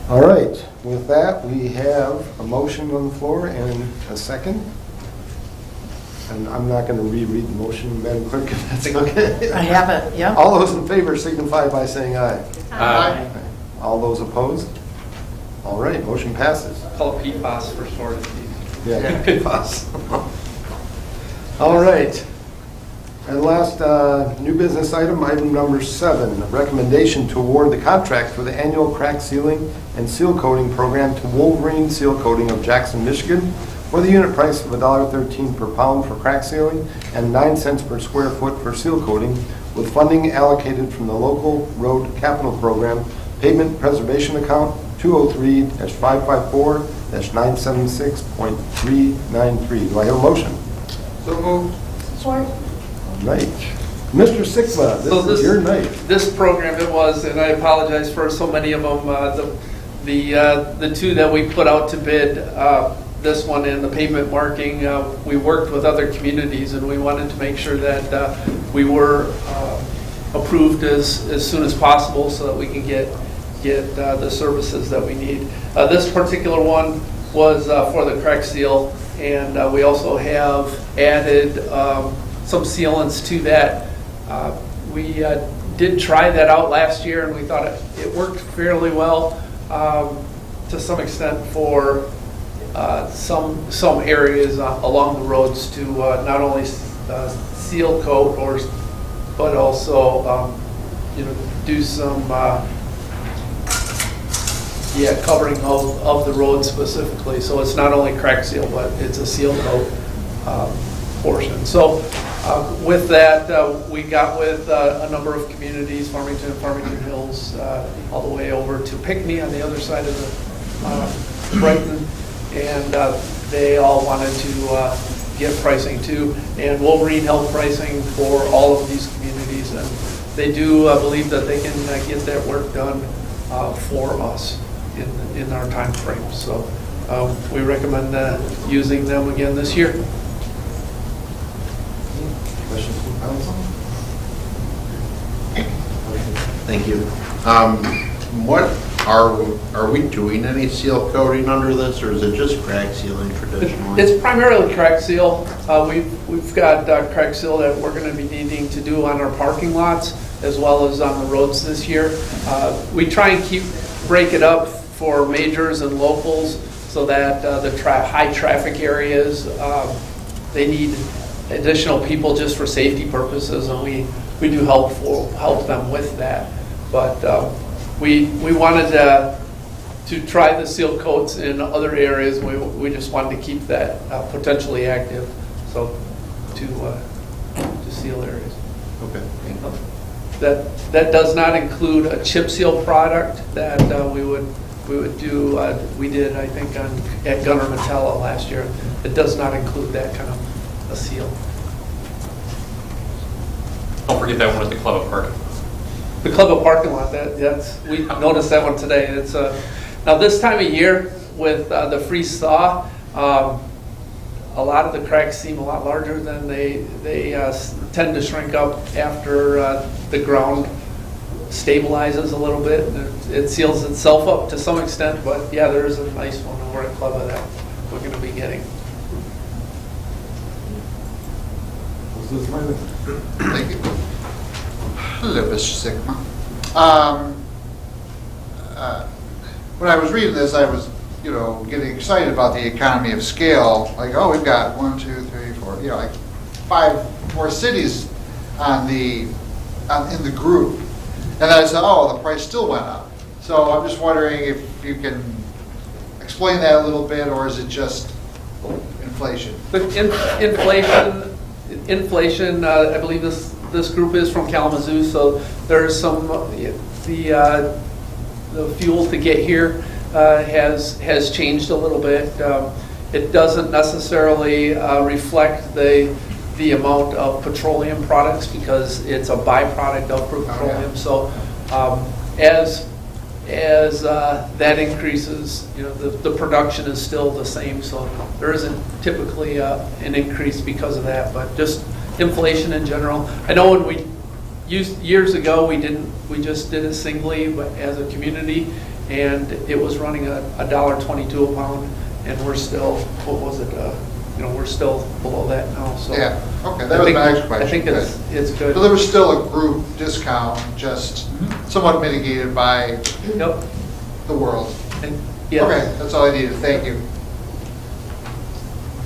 All right. With that, we have a motion on the floor and a second. And I'm not going to reread the motion, Madam Clerk, if that's okay. I have it, yeah. All those in favor signify by saying aye. Aye. All those opposed? All right, motion passes. Call it PFAS for short. Yeah, PFAS. All right. And last new business item, item number 7, recommendation to award the contract for the annual crack sealing and seal coating program to Wolverine Seal Coating of Jackson, Michigan, for the unit price of $1.13 per pound for crack sealing and 9 cents per square foot for seal coating, with funding allocated from the local road capital program pavement preservation account 203-554-976.393. Do I have a motion? So moved. Support. All right. Mr. Sikma, this is your night. This program it was, and I apologize for so many of them. The two that we put out to bid, this one and the pavement marking, we worked with other communities, and we wanted to make sure that we were approved as soon as possible so that we can get the services that we need. This particular one was for the crack seal, and we also have added some sealants to that. We did try that out last year, and we thought it worked fairly well to some extent for some areas along the roads to not only seal coat but also do some covering of the road specifically. So it's not only crack seal, but it's a seal coat portion. So with that, we got with a number of communities, Farmington, Farmington Hills, all the way over to Pinckney on the other side of the Brighton, and they all wanted to get pricing too. And Wolverine held pricing for all of these communities, and they do believe that they can get that work done for us in our time frame. So we recommend using them again this year. Questions from council? Thank you. What are we doing any seal coating under this, or is it just crack sealing traditionally? It's primarily crack seal. We've got crack seal that we're going to be needing to do on our parking lots as well as on the roads this year. We try and break it up for majors and locals so that the high traffic areas, they need additional people just for safety purposes, and we do help them with that. But we wanted to try the seal coats in other areas. We just wanted to keep that potentially active, so to seal areas. Okay. That does not include a chip seal product that we would do. We did, I think, at Gunnar Metella last year. It does not include that kind of a seal. Don't forget that one at the Club of Parking. The Club of Parking Lot, we noticed that one today. It's now this time of year with the freeze thaw, a lot of the cracks seem a lot larger than they tend to shrink up after the ground stabilizes a little bit. It seals itself up to some extent, but yeah, there is a nice one over at Club of that we're going to be getting. Thank you. Hello, Mr. Sigma. When I was reading this, I was, getting excited about the economy of scale. Like, oh, we've got 1, 2, 3, 4, like 5 more cities in the group. And then I said, oh, the price still went up. So I'm just wondering if you can explain that a little bit, or is it just inflation? But inflation. I believe this group is from Kalamazoo, so there's some the fuel to get here has changed a little bit. It doesn't necessarily reflect the amount of petroleum products because it's a byproduct of petroleum. So as that increases, the production is still the same. So there isn't typically an increase because of that, but just inflation in general. I know when we years ago we just did it singly, but as a community, and it was running $1.22 a pound, and we're still, what was it? We're still below that now. So yeah, okay, that was my next question. I think it's good. So there was still a group discount, just somewhat mitigated by the world. Yes. Okay, that's all I needed. Thank you.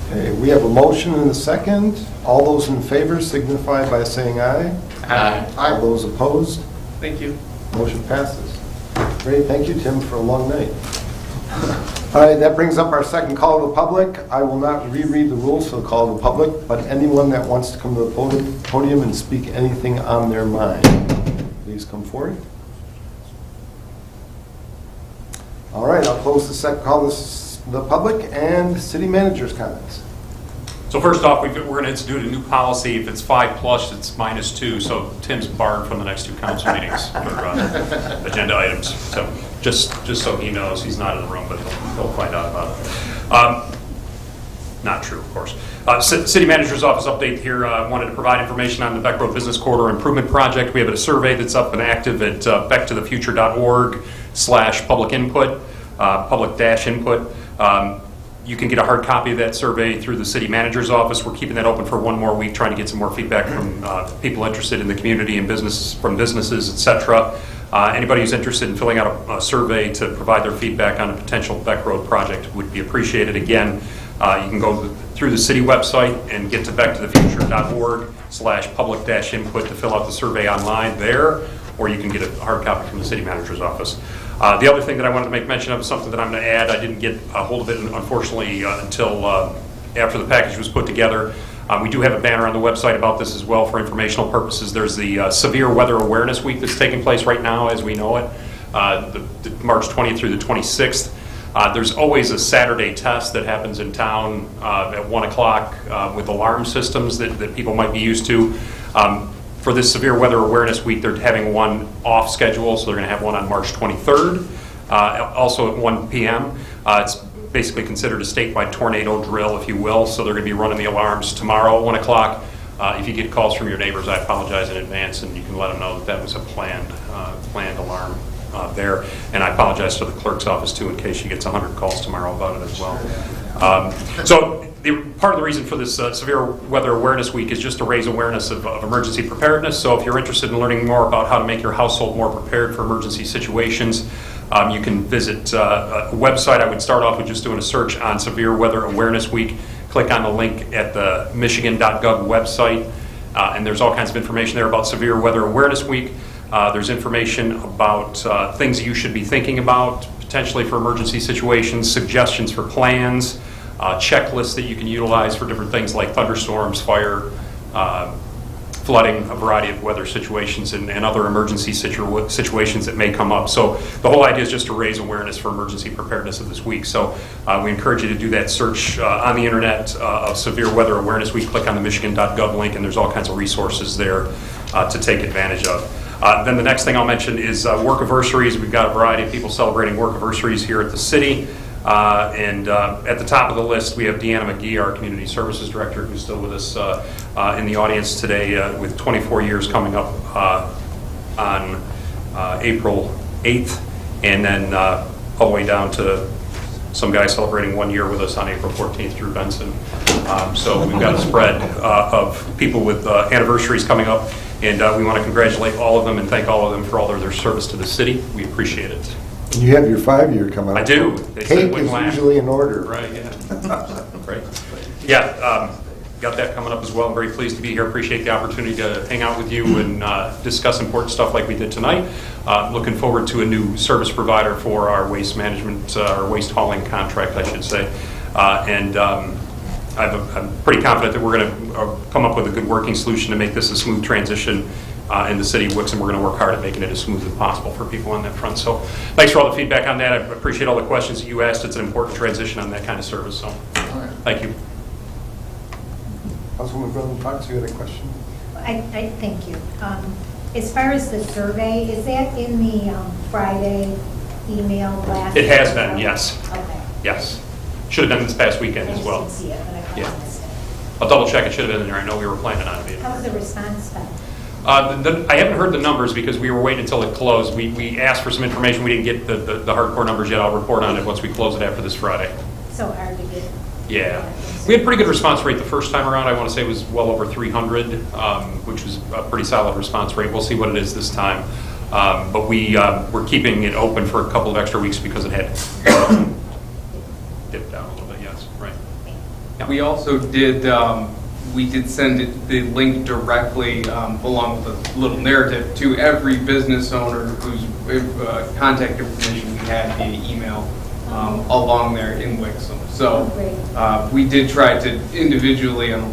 Okay, we have a motion and a second. All those in favor signify by saying aye. Aye. All those opposed? Thank you. Motion passes. Great, thank you, Tim, for a long night. All right, that brings up our second call to the public. I will not reread the rules for the call to the public, but anyone that wants to come to the podium and speak anything on their mind, please come forward. All right, I'll close the second call to the public and city manager's comments. So first off, we're going to institute a new policy. If it's 5+, it's -2. So Tim's barred from the next 2 council meetings for agenda items. So just so he knows, he's not in the room, but he'll find out about it. Not true, of course. City Manager's Office update here. Wanted to provide information on the Beck Road Business Corridor Improvement Project. We have a survey that's up and active at backtothefuture.org/public input, public-input. You can get a hard copy of that survey through the City Manager's Office. We're keeping that open for one more week, trying to get some more feedback from people interested in the community and businesses, etc. Anybody who's interested in filling out a survey to provide their feedback on a potential Beck Road project would be appreciated. Again, you can go through the city website and get to backtothefuture.org/public-input to fill out the survey online there, or you can get a hard copy from the City Manager's Office. The other thing that I wanted to make mention of is something that I'm going to add. I didn't get a hold of it, unfortunately, until after the package was put together. We do have a banner on the website about this as well for informational purposes. There's the Severe Weather Awareness Week that's taking place right now as we know it, the March 20th through the 26th. There's always a Saturday test that happens in town at 1 o'clock with alarm systems that people might be used to. For this Severe Weather Awareness Week, they're having one off schedule, so they're going to have one on March 23rd, also at 1 p.m. It's basically considered a statewide tornado drill, if you will, so they're going to be running the alarms tomorrow at 1 o'clock. If you get calls from your neighbors, I apologize in advance, and you can let them know that that was a planned alarm there. And I apologize to the clerk's office, too, in case she gets 100 calls tomorrow about it as well. Part of the reason for this Severe Weather Awareness Week is just to raise awareness of emergency preparedness. So if you're interested in learning more about how to make your household more prepared for emergency situations, you can visit a website. I would start off with just doing a search on Severe Weather Awareness Week. Click on the link at the michigan.gov website, and there's all kinds of information there about Severe Weather Awareness Week. There's information about things you should be thinking about, potentially for emergency situations, suggestions for plans, checklists that you can utilize for different things like thunderstorms, fire, flooding, a variety of weather situations, and other emergency situations that may come up. So the whole idea is just to raise awareness for emergency preparedness of this week. So we encourage you to do that search on the internet of Severe Weather Awareness Week. Click on the michigan.gov link, and there's all kinds of resources there to take advantage of. Then the next thing I'll mention is Workversaries. We've got a variety of people celebrating Workversaries here at the city. And at the top of the list, we have Deanna McGee, our Community Services Director, who's still with us in the audience today with 24 years coming up on April 8th, and then all the way down to some guy celebrating 1 year with us on April 14th through Benson. So we've got a spread of people with anniversaries coming up, and we want to congratulate all of them and thank all of them for all of their service to the city. We appreciate it. And you have your 5-year coming up. I do. Cake is usually in order. Right, yeah. Great. Yeah, got that coming up as well. I'm very pleased to be here. Appreciate the opportunity to hang out with you and discuss important stuff like we did tonight. Looking forward to a new service provider for our waste management, our waste hauling contract, I should say. And I'm pretty confident that we're going to come up with a good working solution to make this a smooth transition in the city of Wixom. We're going to work hard at making it as smooth as possible for people on that front. So thanks for all the feedback on that. I appreciate all the questions that you asked. It's an important transition on that kind of service. So thank you. Councilwoman Brendan Fox, you had a question? I thank you. As far as the survey, is that in the Friday email blast? It has been, yes. Okay. Yes. Should have been this past weekend as well. I just didn't see it, but I probably missed it. I'll double check. It should have been in there. I know we were planning on it. How was the response then? I haven't heard the numbers because we were waiting until it closed. We asked for some information. We didn't get the hardcore numbers yet. I'll report on it once we close it after this Friday. So hard to get. Yeah. We had a pretty good response rate the first time around. I want to say it was well over 300, which was a pretty solid response rate. We'll see what it is this time. But we're keeping it open for a couple of extra weeks because it had dipped down a little bit. Yes, right. Yeah. We also did send the link directly along with a little narrative to every business owner whose contact information we had via email along there in Wixom. So we did try to individually on a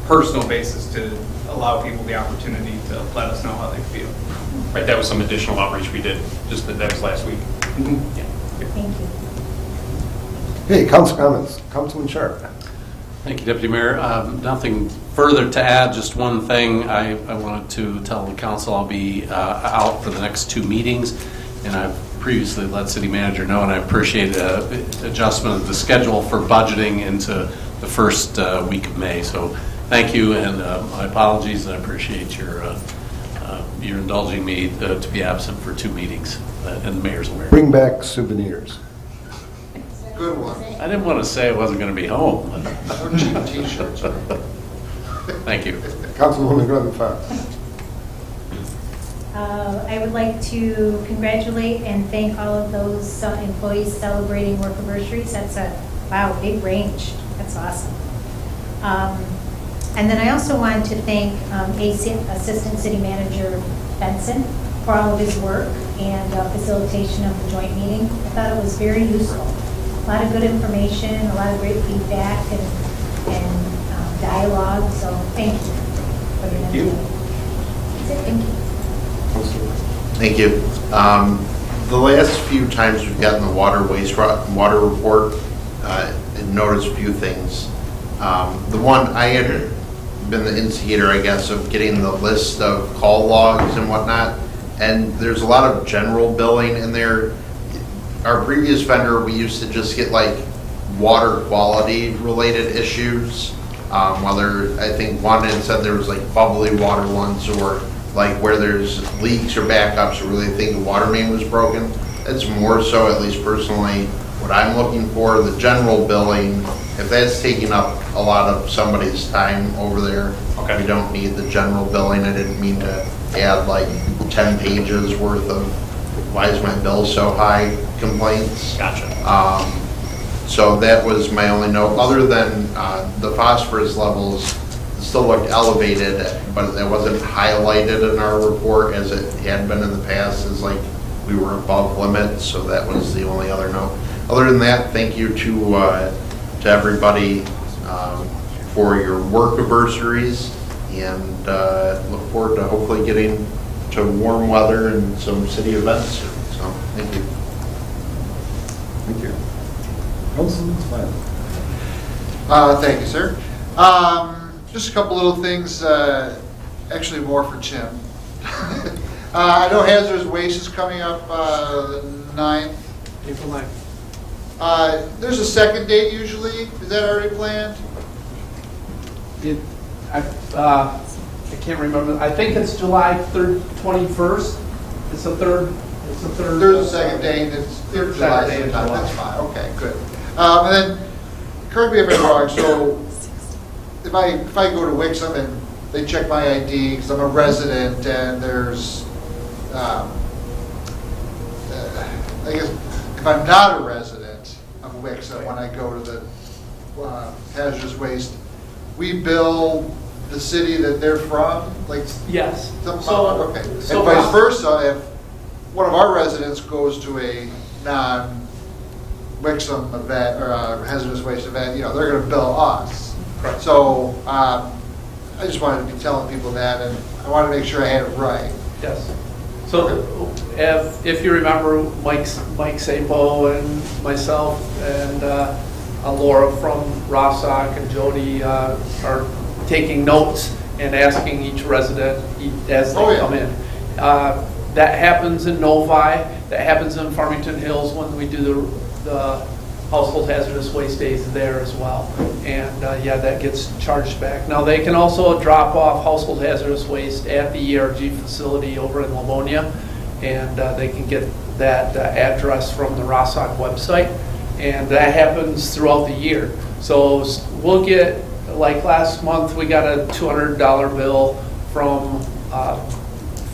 personal basis to allow people the opportunity to let us know how they feel. Right, that was some additional outreach we did. Just that was last week. Mm-hmm. Yeah. Thank you. Hey, council comments. Councilman Sharp. Thank you, Deputy Mayor. Nothing further to add, just one thing. I wanted to tell the council I'll be out for the next 2 meetings, and I've previously let city manager know, and I appreciate adjustment of the schedule for budgeting into the first week of May. So thank you, and my apologies, and I appreciate your indulging me to be absent for 2 meetings, and the mayor's aware. Bring back souvenirs. Good one. I didn't want to say I wasn't going to be home. No cheap t-shirts. Thank you. Councilwoman Grevin Fox. I would like to congratulate and thank all of those employees celebrating Workversaries. That's wow, big range. That's awesome. And then I also wanted to thank Assistant City Manager Benson for all of his work and facilitation of the joint meeting. I thought it was very useful. A lot of good information, a lot of great feedback and dialogue. So thank you for your Thank you. That's it. Thank you. Thank you. The last few times we've gotten the water report, and noticed a few things. The one, I had been the instigator, I guess, of getting the list of call logs and whatnot, and there's a lot of general billing in there. Our previous vendor, we used to just get like water quality related issues, whether, I think one had said there was like bubbly water ones, or like where there's leaks or backups, or really think the water main was broken. It's more so, at least personally, what I'm looking for, the general billing. If that's taking up a lot of somebody's time over there, okay, we don't need the general billing. I didn't mean to add like 10 pages worth of why is my bill so high complaints. Gotcha. So that was my only note, other than the phosphorus levels still looked elevated, but that wasn't highlighted in our report as it had been in the past, as like we were above limit. So that was the only other note. Other than that, thank you to everybody for your Workversaries, and look forward to hopefully getting to warm weather and some city events soon. So thank you. Thank you. Councilman Slant. Thank you, sir. Just a couple little things, actually more for Tim. I know hazardous waste is coming up the 9th. April 9th. There's a second date usually. Is that already planned? I can't remember. I think it's July 21st. It's the third. There's a second date. It's July. Saturday in July. That's fine. Okay, good. And then, correct me if I'm wrong. So, if I go to Wixom and they check my ID because I'm a resident, and there's, I guess, if I'm not a resident of Wixom, when I go to the hazardous waste, we bill the city that they're from, like yes. Okay. So and vice versa, if one of our residents goes to a non-Wixom event or a hazardous waste event, they're going to bill us. Correct. So I just wanted to be telling people that, and I wanted to make sure I had it right. Yes. So if you remember, Mike Sapo and myself and Laura from Rossock and Jody are taking notes and asking each resident as they come in. That happens in Novi. That happens in Farmington Hills when we do the household hazardous waste days there as well. And that gets charged back. Now they can also drop off household hazardous waste at the ERG facility over in Livonia, and they can get that address from the Rossock website. And that happens throughout the year. So we'll get, like last month, we got a $200 bill from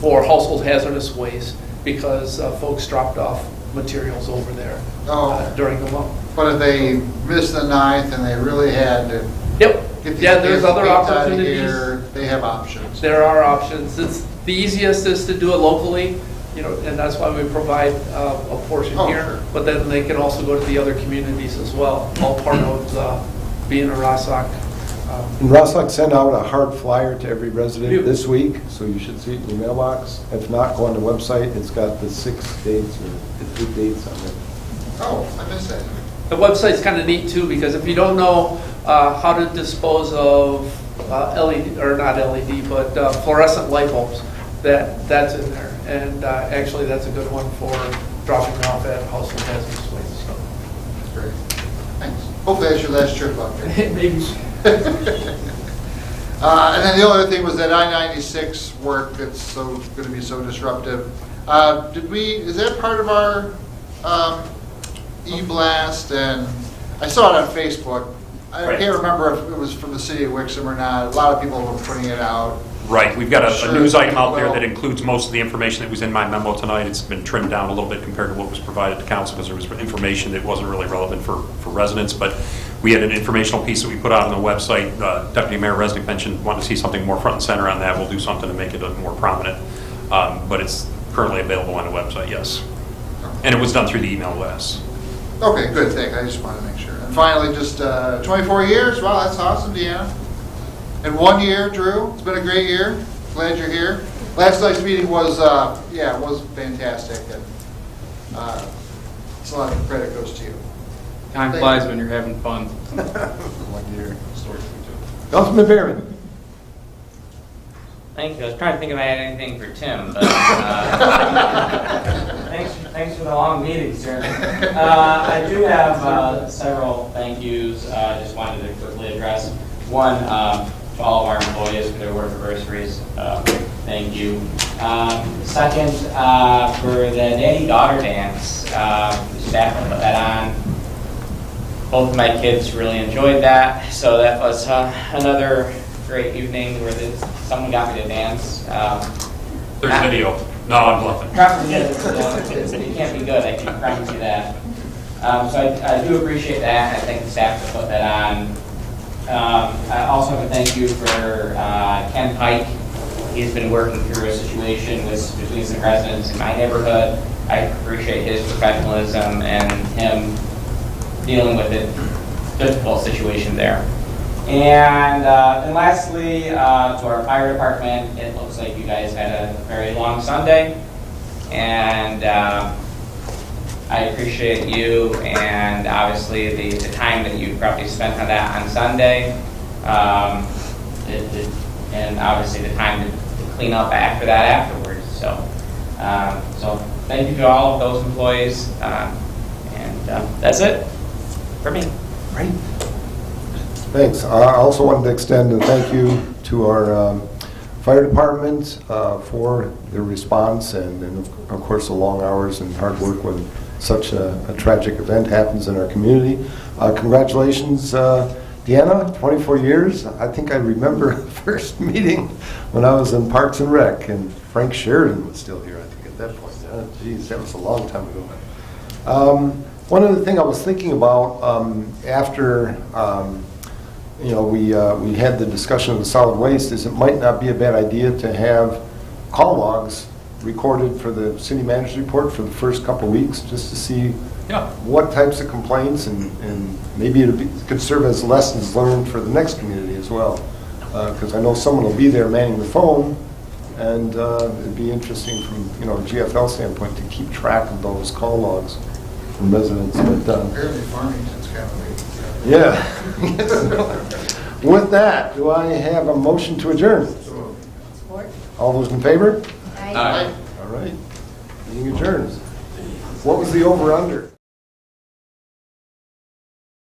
for household hazardous waste because folks dropped off materials over there during the month. But if they missed the 9th and they really had to there's other opportunities. Here, they have options. There are options. The easiest is to do it locally, and that's why we provide a portion here. Sure. But then they can also go to the other communities as well, all part of being a Rossock. And Rossock sent out a hard flyer to every resident this week, so you should see it in your mailbox. If not, go on the website. It's got the 6 dates or the 8 dates on it. Oh, I missed that. The website's kind of neat too, because if you don't know how to dispose of LED, or not LED, but fluorescent light bulbs, that's in there. And actually, that's a good one for dropping off at household hazardous waste. So. That's great. Thanks. Hopefully that's your last trip up there. Maybe. And then the other thing was that I-96 work that's so going to be so disruptive. Is that part of our e-blast? And I saw it on Facebook. I can't remember if it was from the city of Wixom or not. A lot of people were putting it out. Right, we've got a news item out there that includes most of the information that was in my memo tonight. It's been trimmed down a little bit compared to what was provided to council because there was information that wasn't really relevant for residents, but we had an informational piece that we put out on the website. Deputy Mayor Resnick mentioned wanting to see something more front and center on that. We'll do something to make it more prominent, but it's currently available on the website, yes. And it was done through the email list. Okay, good, thank you. I just wanted to make sure. And finally, just 24 years. Wow, that's awesome, Deanna. And 1 year, Drew. It's been a great year. Glad you're here. Last night's meeting was, it was fantastic. And it's a lot of credit goes to you. Time flies when you're having fun. 1 year. Councilman Barron. Thank you. I was trying to think if I had anything for Tim, but thanks for the long meeting, sir. I do have several thank yous. I just wanted to quickly address. One, to all of our employees for their Workversaries. Thank you. Second, for the daddy-daughter dance, the staff put that on. Both of my kids really enjoyed that, so that was another great evening where someone got me to dance. There's video. No, I'm bluffing. It can't be good, I can promise you that. So I do appreciate that. I thank the staff for putting that on. I also have a thank you for Ken Pike. He's been working through a situation between some residents in my neighborhood. I appreciate his professionalism and him dealing with a difficult situation there. And lastly, to our fire department, it looks like you guys had a very long Sunday. And I appreciate you and obviously the time that you probably spent on that on Sunday. And obviously the time to clean up after that afterwards. So thank you to all of those employees. And that's it for me. Great. Thanks. I also wanted to extend a thank you to our fire department for their response and of course the long hours and hard work when such a tragic event happens in our community. Congratulations, Deanna, 24 years. I think I remember the first meeting when I was in Parks and Rec and Frank Sheridan was still here, I think, at that point. Geez, that was a long time ago. One other thing I was thinking about after we had the discussion of the solid waste is it might not be a bad idea to have call logs recorded for the city manager's report for the first couple of weeks just to see what types of complaints and maybe it could serve as lessons learned for the next community as well. Because I know someone will be there manning the phone and it'd be interesting from a GFL standpoint to keep track of those call logs from residents. Apparently Farmington's kind of late. Yeah. With that, do I have a motion to adjourn? Support. All those in favor? Aye. All right. Meeting adjourns. What was the over-under?